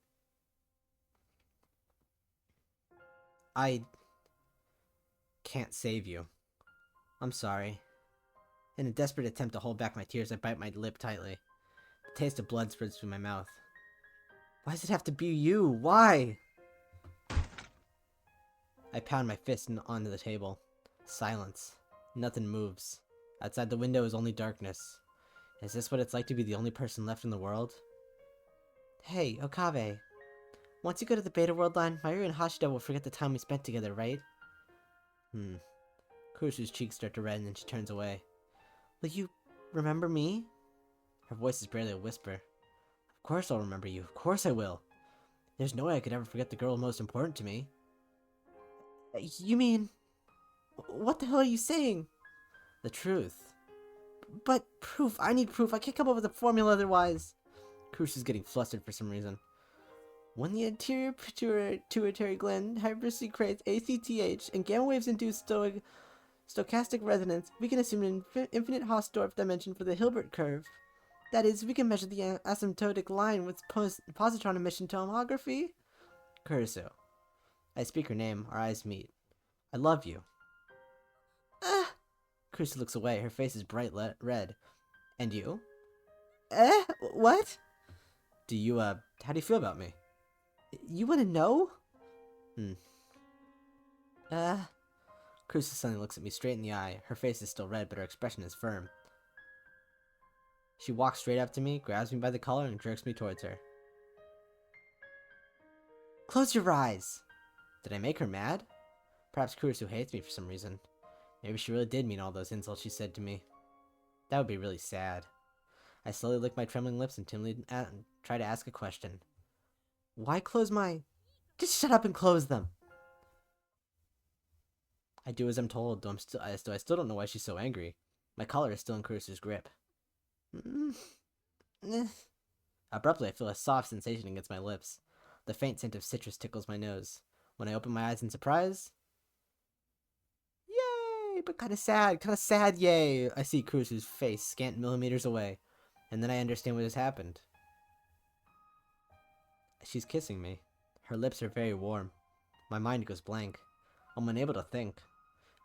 I can't save you. I'm sorry. In a desperate attempt to hold back my tears, I bite my lip tightly. The taste of blood spreads through my mouth. Why does it have to be you? Why? I pound my fist onto the table. Silence. Nothing moves. Outside the window is only darkness. Is this what it's like to be the only person left in the world? Hey, Okabe. Once you go to the beta world line, Mayuri and Hashida will forget the time we spent together, right? Kurisu's cheeks start to redden and she turns away. Will you remember me? Her voice is barely a whisper. Of course I'll remember you. Of course I will. There's no way I could ever forget the girl most important to me. You mean... What the hell are you saying? The truth. But proof. I need proof. I can't come up with a formula otherwise. Kurisu's getting flustered for some reason. When the anterior pituitary gland hypersecretes ACTH and gamma waves induce stochastic resonance, we can assume an infinite Hausdorff dimension for the Hilbert curve. That is, we can measure the asymptotic line with positron emission tomography. Kurisu. I speak her name. Our eyes meet. I love you. Kurisu looks away. Her face is bright red. And you? What? Do you, how do you feel about me? You want to know? Kurisu suddenly looks at me straight in the eye. Her face is still red, but her expression is firm. She walks straight up to me, grabs me by the collar, and jerks me towards her. Close your eyes! Did I make her mad? Perhaps Kurisu hates me for some reason. Maybe she really did mean all those insults she said to me. That would be really sad. I slowly lick my trembling lips and timidly try to ask a question. Why close my... Just shut up and close them! I do as I'm told, though I still don't know why she's so angry. My collar is still in Kurisu's grip. Abruptly, I feel a soft sensation against my lips. The faint scent of citrus tickles my nose. When I open my eyes in surprise, yay! But kind of sad, yay! I see Kurusu's face scant millimeters away, and then I understand what has happened. She's kissing me. Her lips are very warm. My mind goes blank. I'm unable to think.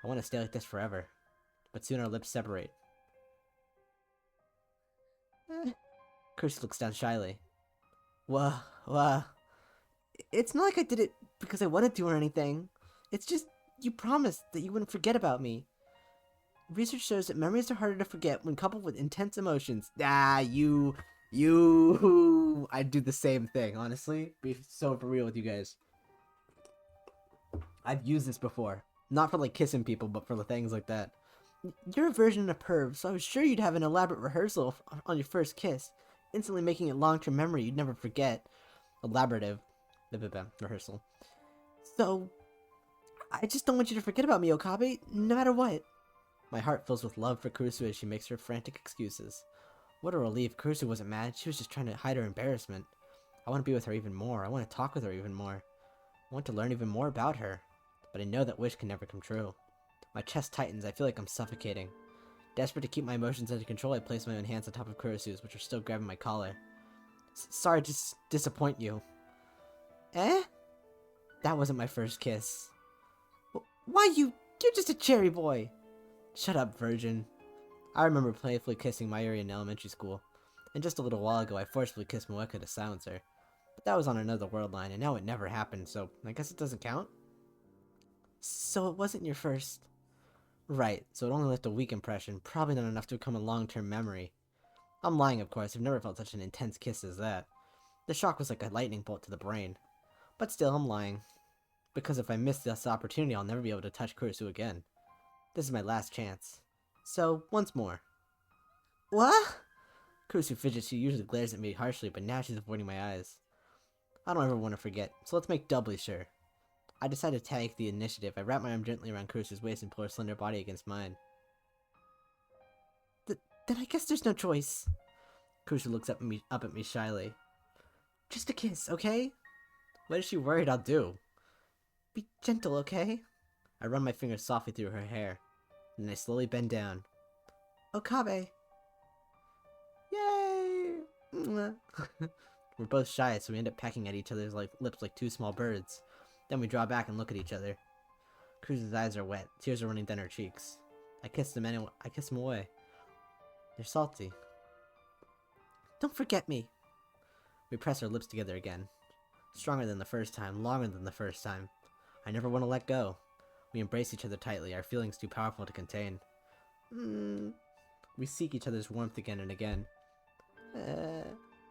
I want to stay like this forever. But soon our lips separate. Kurusu looks down shyly. Wah. It's not like I did it because I wanted to or anything. It's just, you promised that you wouldn't forget about me. Research shows that memories are harder to forget when coupled with intense emotions. You. I'd do the same thing, honestly. Be so for real with you guys. I've used this before. Not for, like, kissing people, but for things like that. You're a version of a perv, so I was sure you'd have an elaborate rehearsal on your first kiss, instantly making it long-term memory you'd never forget. Elaborative. Rehearsal. So, I just don't want you to forget about me, Okabe, no matter what. My heart fills with love for Kurusu as she makes her frantic excuses. What a relief. Kurusu wasn't mad, she was just trying to hide her embarrassment. I want to be with her even more. I want to talk with her even more. I want to learn even more about her. But I know that wish can never come true. My chest tightens, I feel like I'm suffocating. Desperate to keep my emotions under control, I place my own hands on top of Kurusu's, which are still grabbing my collar. Sorry to disappoint you. Eh? That wasn't my first kiss. Why you're just a cherry boy. Shut up, virgin. I remember playfully kissing Mayuri in elementary school, and just a little while ago I forcefully kissed Moeka to silence her. But that was on another world line, and now it never happened, so I guess it doesn't count? So it wasn't your first... Right, so it only left a weak impression, probably not enough to become a long-term memory. I'm lying, of course, I've never felt such an intense kiss as that. The shock was like a lightning bolt to the brain. But still, I'm lying. Because if I miss this opportunity, I'll never be able to touch Kurusu again. This is my last chance. So, once more. What? Kurusu fidgets. She usually glares at me harshly, but now she's avoiding my eyes. I don't ever want to forget, so let's make doubly sure. I decide to take the initiative. I wrap my arm gently around Kurusu's waist and pull her slender body against mine. Then I guess there's no choice. Kurusu looks up at me shyly. Just a kiss, okay? What is she worried I'll do? Be gentle, okay? I run my fingers softly through her hair. Then I slowly bend down. Okabe! Yay! We're both shy, so we end up pecking at each other's lips like two small birds. Then we draw back and look at each other. Kurusu's eyes are wet. Tears are running down her cheeks. I kiss them away. They're salty. Don't forget me. We press our lips together again. Stronger than the first time, longer than the first time. I never want to let go. We embrace each other tightly, our feelings too powerful to contain. We seek each other's warmth again and again.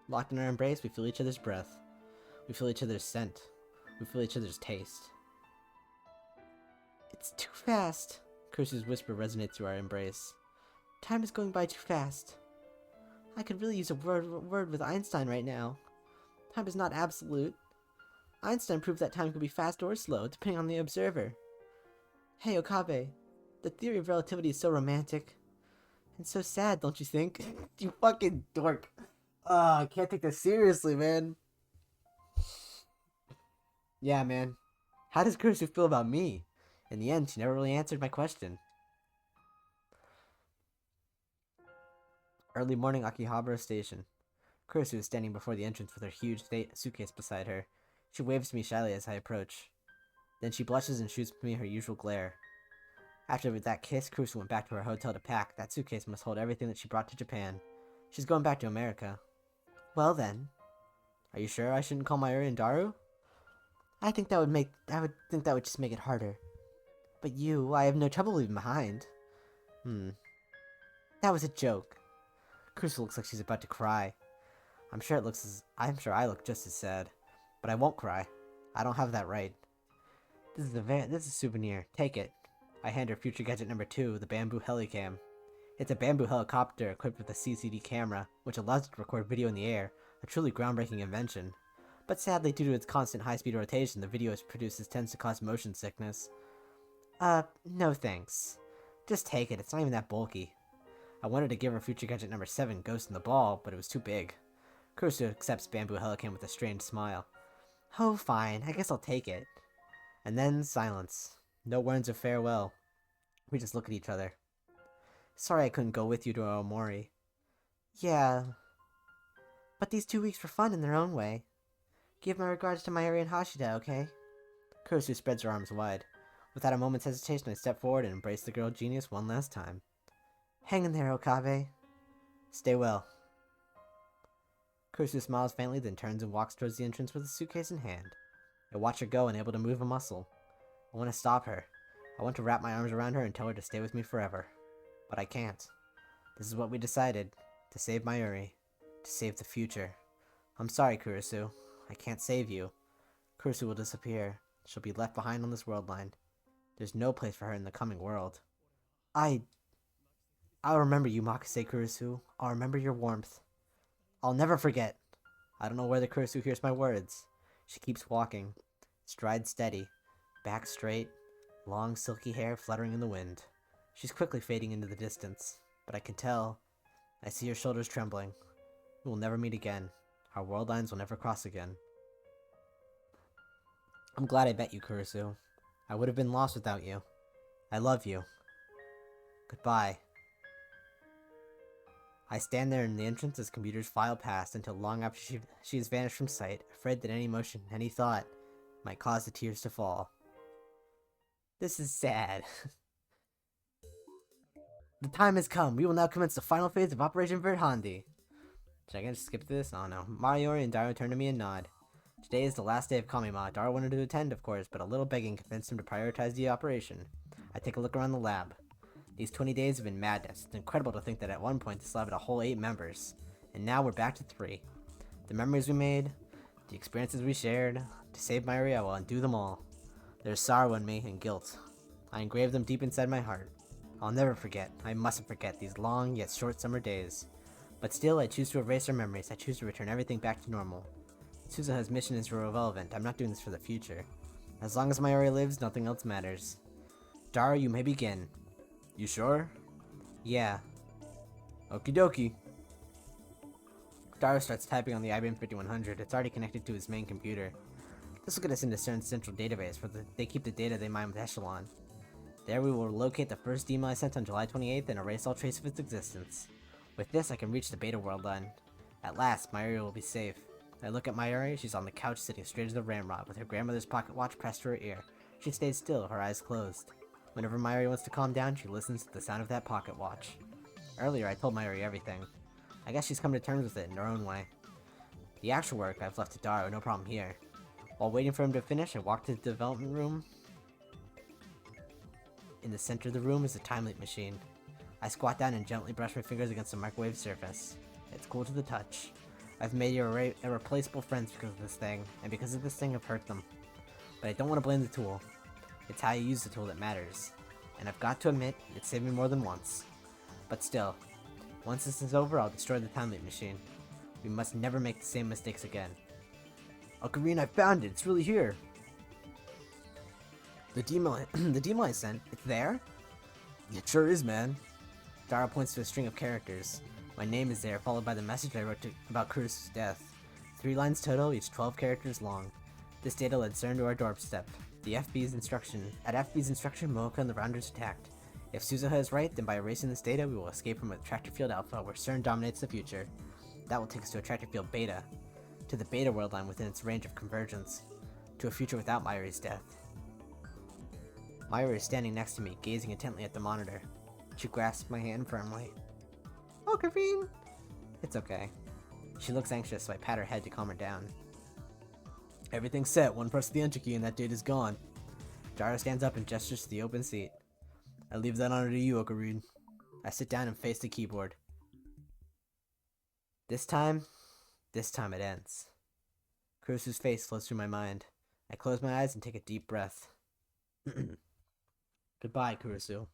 Locked in our embrace, we feel each other's breath. We feel each other's scent. We feel each other's taste. It's too fast. Kurusu's whisper resonates through our embrace. Time is going by too fast. I could really use a word with Einstein right now. Time is not absolute. Einstein proved that time could be fast or slow, depending on the observer. Hey, Okabe, the theory of relativity is so romantic. And so sad, don't you think? You fucking dork. I can't take this seriously, man. Yeah, man. How does Kurusu feel about me? In the end, she never really answered my question. Early morning, Akihabara Station. Kurusu is standing before the entrance with her huge suitcase beside her. She waves to me shyly as I approach. Then she blushes and shoots me her usual glare. After that kiss, Kurusu went back to her hotel to pack. That suitcase must hold everything that she brought to Japan. She's going back to America. Well then. Are you sure I shouldn't call Mayuri and Daru? I would think that would just make it harder. But I have no trouble leaving behind. That was a joke. Kurusu looks like she's about to cry. I'm sure I look just as sad. But I won't cry. I don't have that right. This is a souvenir. Take it. I hand her future gadget number 2, the bamboo helicam. It's a bamboo helicopter equipped with a CCD camera, which allows it to record video in the air, a truly groundbreaking invention. But sadly, due to its constant high-speed rotation, the video it produces tends to cause motion sickness. No thanks. Just take it, it's not even that bulky. I wanted to give her future gadget number 7, Ghost in the Ball, but it was too big. Kurusu accepts bamboo helicam with a strange smile. Oh, fine, I guess I'll take it. And then silence. No words of farewell. We just look at each other. Sorry I couldn't go with you to Aomori. Yeah, but these 2 weeks were fun in their own way. Give my regards to Mayuri and Hashida, okay? Kurusu spreads her arms wide. Without a moment's hesitation, I step forward and embrace the girl genius one last time. Hang in there, Okabe. Stay well. Kurusu smiles faintly, then turns and walks towards the entrance with a suitcase in hand. I watch her go, unable to move a muscle. I want to stop her. I want to wrap my arms around her and tell her to stay with me forever. But I can't. This is what we decided. To save Mayuri. To save the future. I'm sorry, Kurusu. I can't save you. Kurusu will disappear. She'll be left behind on this world line. There's no place for her in the coming world. I'll remember you, Makase Kurusu. I'll remember your warmth. I'll never forget. I don't know whether Kurusu hears my words. She keeps walking. Stride steady. Back straight. Long silky hair fluttering in the wind. She's quickly fading into the distance. But I can tell. I see her shoulders trembling. We will never meet again. Our world lines will never cross again. I'm glad I met you, Kurusu. I would have been lost without you. I love you. Goodbye. I stand there in the entrance as computers file past until long after she has vanished from sight, afraid that any emotion, any thought, might cause the tears to fall. This is sad. The time has come. We will now commence the final phase of Operation Verdhandi. Should I just skip this? Oh no. Mariori and Daro turn to me and nod. Today is the last day of Kamima. Daro wanted to attend, of course, but a little begging convinced him to prioritize the operation. I take a look around the lab. These 20 days have been madness. It's incredible to think that at one point this lab had a whole 8 members. And now we're back to 3. The memories we made, the experiences we shared, to save Mayuri I will undo them all. There's sorrow in me and guilt. I engrave them deep inside my heart. I'll never forget, I mustn't forget these long yet short summer days. But still, I choose to erase our memories. I choose to return everything back to normal. Suzuha's mission is irrelevant. I'm not doing this for the future. As long as Mayuri lives, nothing else matters. Dara, you may begin. You sure? Yeah. Okie dokie. Dara starts typing on the IBM 5100. It's already connected to his main computer. This will get us into CERN's central database, where they keep the data they mine with Echelon. There we will locate the first email I sent on July 28th and erase all trace of its existence. With this, I can reach the beta world line. At last, Mayuri will be safe. I look at Mayuri. She's on the couch sitting straight as a ramrod, with her grandmother's pocket watch pressed to her ear. She stays still, her eyes closed. Whenever Mayuri wants to calm down, she listens to the sound of that pocket watch. Earlier, I told Mayuri everything. I guess she's come to terms with it in her own way. The actual work I've left to Daro, no problem here. While waiting for him to finish, I walk to the development room. In the center of the room is a time leap machine. I squat down and gently brush my fingers against the microwave surface. It's cool to the touch. I've made irreplaceable friends because of this thing, and because of this thing I've hurt them. But I don't want to blame the tool. It's how you use the tool that matters. And I've got to admit, it saved me more than once. But still, once this is over, I'll destroy the time leap machine. We must never make the same mistakes again. Ocarina, I found it! It's really here! The demo I sent, it's there? It sure is, man. Dara points to a string of characters. My name is there, followed by the message I wrote about Kurusu's death. 3 lines total, each 12 characters long. This data led CERN to our doorstep. At FB's instruction, Mocha and the Rounders attacked. If Suzuha is right, then by erasing this data, we will escape from Attractor Field Alpha, where CERN dominates the future. That will take us to Attractor Field Beta, to the Beta world line within its range of convergence, to a future without Mayuri's death. Mayuri is standing next to me, gazing intently at the monitor. She grasps my hand firmly. Oh, Kaveen! It's okay. She looks anxious, so I pat her head to calm her down. Everything's set. One press of the enter key and that data's gone. Dara stands up and gestures to the open seat. I leave that honor to you, Ocarina. I sit down and face the keyboard. This time it ends. Kurusu's face floats through my mind. I close my eyes and take a deep breath. Goodbye, Kurusu.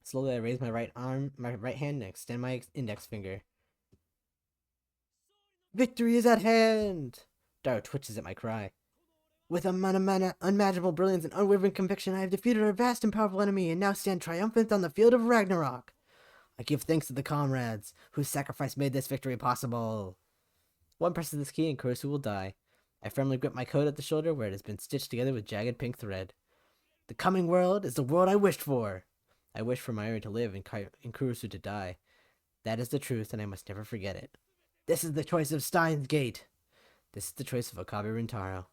Slowly I raise my right hand and extend my index finger. Victory is at hand! Daro twitches at my cry. With unmanageable brilliance and unwavering conviction, I have defeated our vast and powerful enemy and now stand triumphant on the field of Ragnarok. I give thanks to the comrades whose sacrifice made this victory possible. One press of this key and Kurusu will die. I firmly grip my coat at the shoulder where it has been stitched together with jagged pink thread. The coming world is the world I wished for. I wish for Mayuri to live and Kurusu to die. That is the truth, and I must never forget it. This is the choice of Steins Gate. This is the choice of Okabe Rintaro.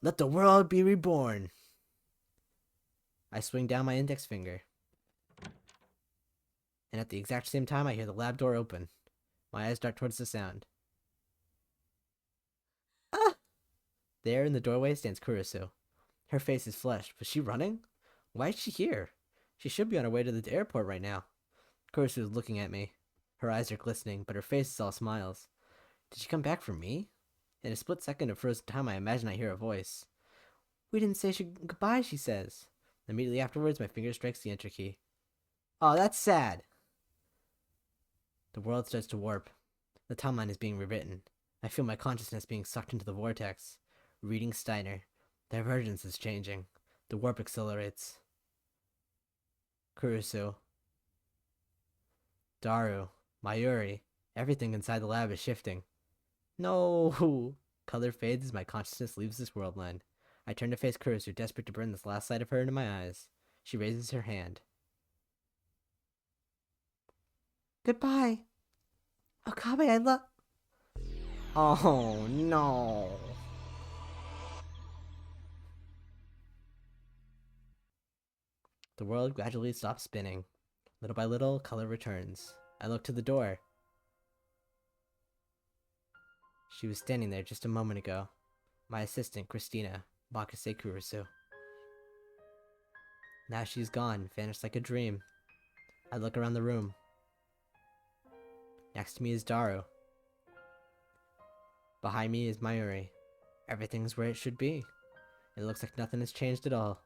Let the world be reborn. I swing down my index finger. And at the exact same time, I hear the lab door open. My eyes dart towards the sound. Ah! There in the doorway stands Kurusu. Her face is flushed. Was she running? Why is she here? She should be on her way to the airport right now. Kurusu is looking at me. Her eyes are glistening, but her face is all smiles. Did she come back for me? In a split second of frozen time, I imagine I hear a voice. We didn't say goodbye, she says. Immediately afterwards, my finger strikes the enter key. Oh, that's sad. The world starts to warp. The timeline is being rewritten. I feel my consciousness being sucked into the vortex. Reading Steiner. Divergence is changing. The warp accelerates. Kurusu. Daru. Mayuri. Everything inside the lab is shifting. No! Color fades as my consciousness leaves this world line. I turn to face Kurusu, desperate to burn this last sight of her into my eyes. She raises her hand. Goodbye. Okabe, I love... Oh, no. The world gradually stops spinning. Little by little, color returns. I look to the door. She was standing there just a moment ago. My assistant, Christina, Bakase Kurusu. Now she's gone, vanished like a dream. I look around the room. Next to me is Daru. Behind me is Mayuri. Everything's where it should be. It looks like nothing has changed at all.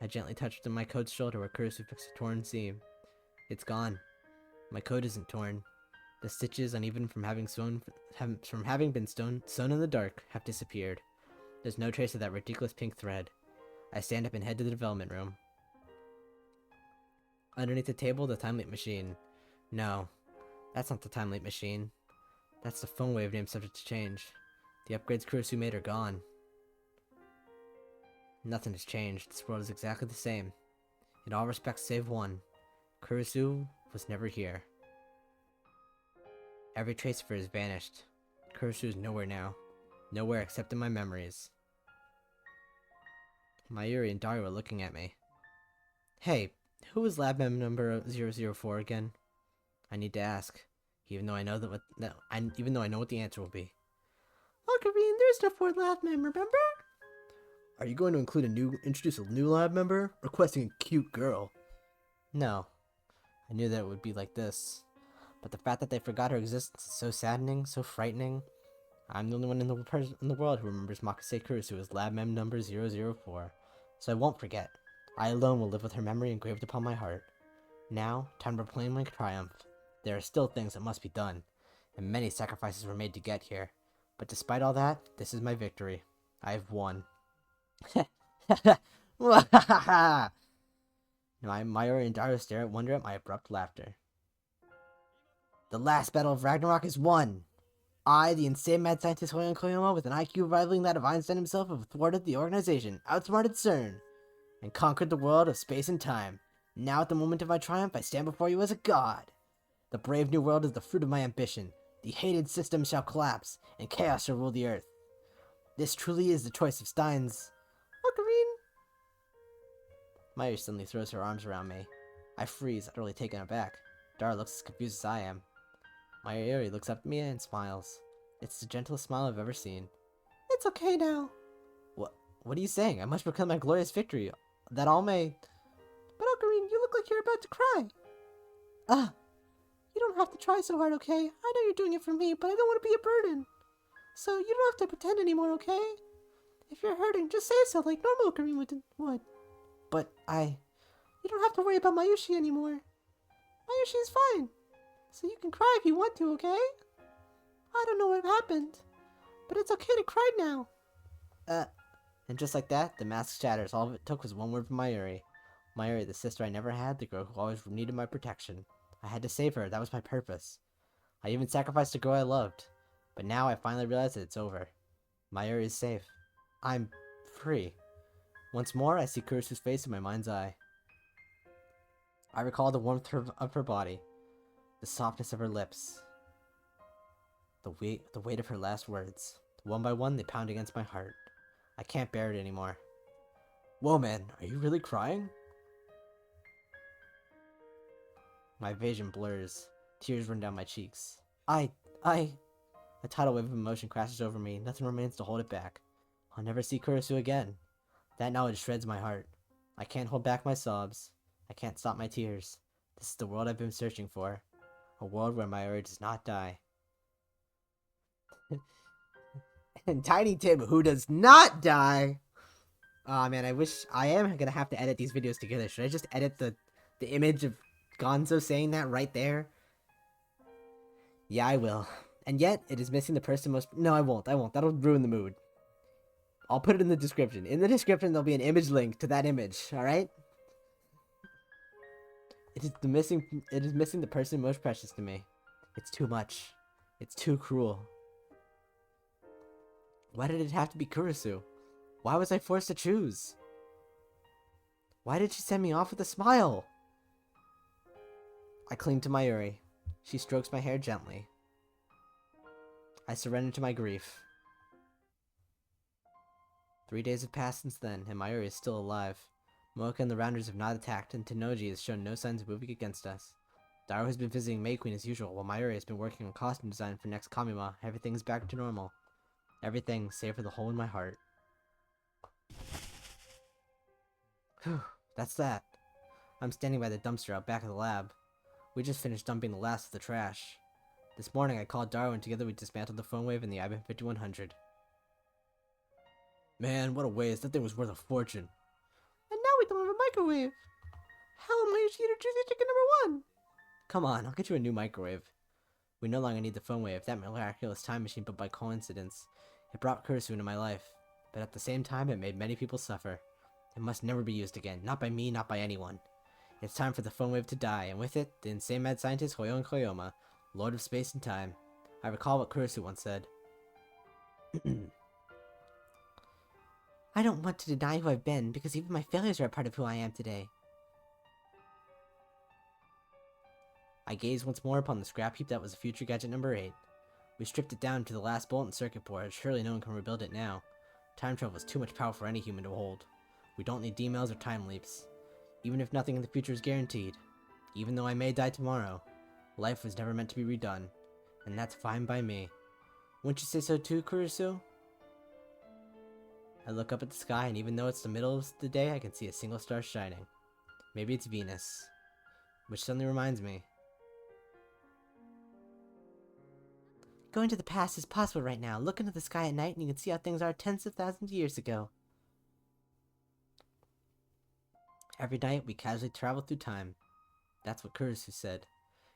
I gently touched my coat's shoulder where Kurusu fixed a torn seam. It's gone. My coat isn't torn. The stitches, uneven from having been sewn in the dark, have disappeared. There's no trace of that ridiculous pink thread. I stand up and head to the development room. Underneath the table, the time leap machine. No, that's not the time leap machine. That's the phone wave name subject to change. The upgrades Kurusu made are gone. Nothing has changed. This world is exactly the same. In all respects save one. Kurusu was never here. Every trace of her has vanished. Kurusu is nowhere now. Nowhere except in my memories. Mayuri and Daru are looking at me. Hey, who was lab mem number 004 again? I need to ask, even though I know what the answer will be. Ocarine, there's no fourth lab mem, remember? Are you going to introduce a new lab member? Requesting a cute girl? No. I knew that it would be like this. But the fact that they forgot her existence is so saddening, so frightening. I'm the only one in the world who remembers Makase Kurusu as lab mem number 004. So I won't forget. I alone will live with her memory engraved upon my heart. Now, time to proclaim my triumph. There are still things that must be done, and many sacrifices were made to get here. But despite all that, this is my victory. I have won. Mayuri and Daru stare at wonder at my abrupt laughter. The last battle of Ragnarok is won! I, the insane mad scientist Hoyon Koyama, with an IQ rivaling that of Einstein himself, have thwarted the organization, outsmarted CERN, and conquered the world of space and time. Now at the moment of my triumph, I stand before you as a god. The brave new world is the fruit of my ambition. The hated system shall collapse, and chaos shall rule the earth. This truly is the choice of Steins. Ocarine! Mayuri suddenly throws her arms around me. I freeze, utterly taken aback. Daru looks as confused as I am. Mayuri looks up at me and smiles. It's the gentlest smile I've ever seen. It's okay now. What are you saying? I must proclaim my glorious victory. That all may... But Ocarine, you look like you're about to cry. You don't have to try so hard, okay? I know you're doing it for me, but I don't want to be a burden. So you don't have to pretend anymore, okay? If you're hurting, just say so like normal Ocarine would. But You don't have to worry about Mayushi anymore. Mayushi's fine. So you can cry if you want to, okay? I don't know what happened, but it's okay to cry now. And just like that, the mask shatters. All it took was one word from Mayuri. Mayuri, the sister I never had, the girl who always needed my protection. I had to save her, that was my purpose. I even sacrificed the girl I loved. But now I finally realize that it's over. Mayuri is safe. I'm free. Once more, I see Kurisu's face in my mind's eye. I recall the warmth of her body, the softness of her lips, the weight of her last words. One by one, they pound against my heart. I can't bear it anymore. Whoa, man, are you really crying? My vision blurs. Tears run down my cheeks. A tidal wave of emotion crashes over me. Nothing remains to hold it back. I'll never see Kurisu again. That knowledge shreds my heart. I can't hold back my sobs. I can't stop my tears. This is the world I've been searching for. A world where Mayuri does not die. And Tiny Tim, who does not die. Aw, man, I am gonna have to edit these videos together. Should I just edit the image of Gonzo saying that right there? Yeah, I will. And yet, it is missing the person most... No, I won't. That'll ruin the mood. I'll put it in the description. In the description, there'll be an image link to that image, alright? It is missing the person most precious to me. It's too much. It's too cruel. Why did it have to be Kurisu? Why was I forced to choose? Why did she send me off with a smile? I cling to Mayuri. She strokes my hair gently. I surrender to my grief. 3 days have passed since then, and Mayuri is still alive. Mocha and the Rounders have not attacked, and Tennoji has shown no signs of moving against us. Daru has been visiting May Queen as usual, while Mayuri has been working on costume design for next Kamima. Everything's back to normal. Everything, save for the hole in my heart. Whew, that's that. I'm standing by the dumpster out back of the lab. We just finished dumping the last of the trash. This morning I called Daru and together we dismantled the phone wave in the IBM 5100. Man, what a waste. That thing was worth a fortune. And now we don't have a microwave. How am I to eat juicy chicken number 1? Come on, I'll get you a new microwave. We no longer need the phone wave, that miraculous time machine, but by coincidence. It brought Kurisu into my life, but at the same time it made many people suffer. It must never be used again, not by me, not by anyone. It's time for the phone wave to die, and with it, the insane mad scientist Hoyon Koyoma, Lord of Space and Time. I recall what Kurisu once said. I don't want to deny who I've been, because even my failures are a part of who I am today. I gazed once more upon the scrap heap that was the future gadget number 8. We stripped it down to the last bolt and circuit board. Surely no one can rebuild it now. Time travel is too much power for any human to hold. We don't need D-mails or time leaps. Even if nothing in the future is guaranteed. Even though I may die tomorrow. Life was never meant to be redone. And that's fine by me. Wouldn't you say so too, Kurisu? I look up at the sky, and even though it's the middle of the day, I can see a single star shining. Maybe it's Venus. Which suddenly reminds me. Going to the past is possible right now. Look into the sky at night and you can see how things are tens of thousands of years ago. Every night, we casually travel through time. That's what Kurisu said.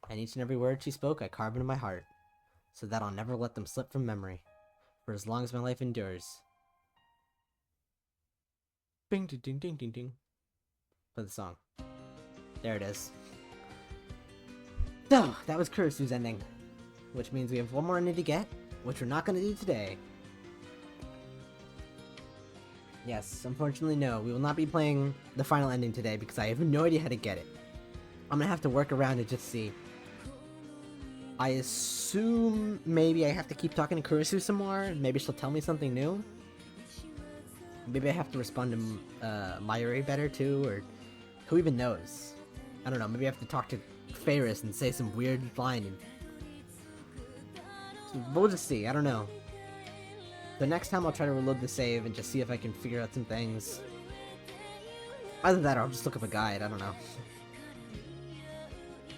And each and every word she spoke, I carve into my heart. So that I'll never let them slip from memory. For as long as my life endures. Bing ding ding ding ding ding. For the song. There it is. So, that was Kurisu's ending. Which means we have one more ending to get, which we're not going to do today. Yes, unfortunately no, we will not be playing the final ending today because I have no idea how to get it. I'm going to have to work around it just to see. I assume maybe I have to keep talking to Kurisu some more, maybe she'll tell me something new. Maybe I have to respond to Mayuri better too, or who even knows? I don't know, maybe I have to talk to Ferris and say some weird line and... We'll just see, I don't know. The next time I'll try to reload the save and just see if I can figure out some things. Either that or I'll just look up a guide, I don't know.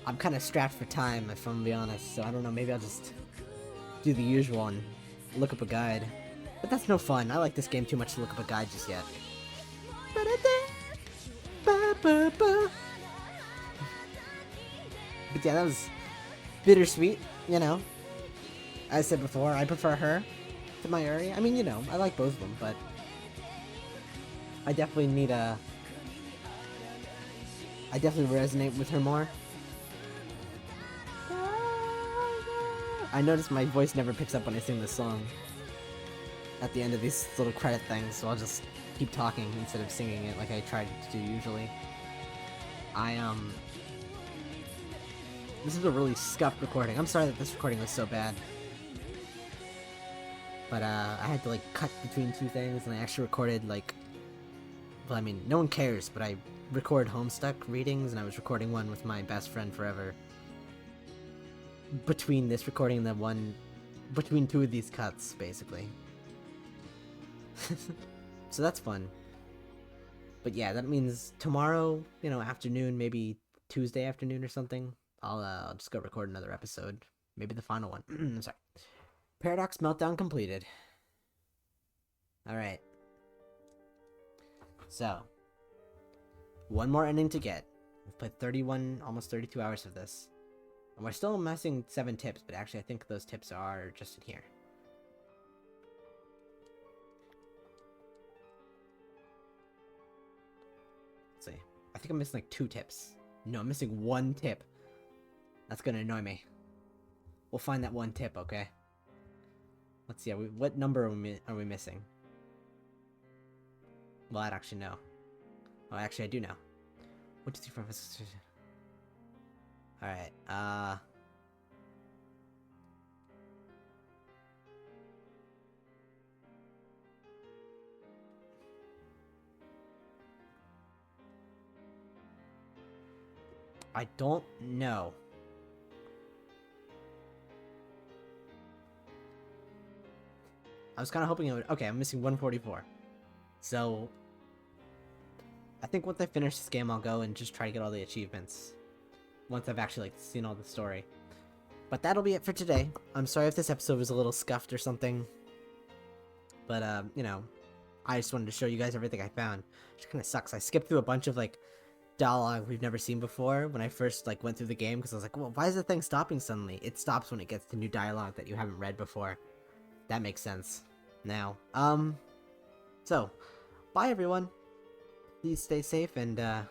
I'm kind of strapped for time if I'm gonna be honest, so I don't know, maybe I'll just do the usual and look up a guide. But that's no fun, I like this game too much to look up a guide just yet. But yeah, that was bittersweet, you know. As I said before, I prefer her to Mayuri. I mean, you know, I like both of them, but I definitely need a... I definitely resonate with her more. I notice my voice never picks up when I sing this song at the end of these little credit things, so I'll just keep talking instead of singing it like I tried to do usually. This is a really scuffed recording. I'm sorry that this recording was so bad. But, I had to, like, cut between two things, and I actually recorded, like... Well, I mean, no one cares, but I record Homestuck readings, and I was recording one with my best friend forever. Between this recording and the one... Between two of these cuts, basically. So that's fun. But yeah, that means tomorrow, you know, afternoon, maybe Tuesday afternoon or something, I'll just go record another episode. Maybe the final one. I'm sorry. Paradox Meltdown completed. Alright. So. One more ending to get. We've played 31, almost 32 hours of this. And we're still missing 7 tips, but actually I think those tips are just in here. Let's see. I think I'm missing like 2 tips. No, I'm missing 1 tip. That's gonna annoy me. We'll find that 1 tip, okay? Let's see, what number are we missing? Well, I'd actually know. Oh, actually, I do know. 1, 2, 3, 4, 5, 6, 7. Alright, I don't know. I was kind of hoping it would... Okay, I'm missing 144. So... I think once I finish this game, I'll go and just try to get all the achievements. Once I've actually, like, seen all the story. But that'll be it for today. I'm sorry if this episode was a little scuffed or something. But, you know, I just wanted to show you guys everything I found. Which kind of sucks. I skipped through a bunch of, like, dialogue we've never seen before when I first, like, went through the game. Because I was like, well, why is the thing stopping suddenly? It stops when it gets to new dialogue that you haven't read before. That makes sense. Now, so, bye everyone. Please stay safe and, try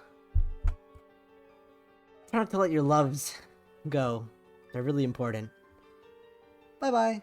not to let your loves go. They're really important. Bye-bye.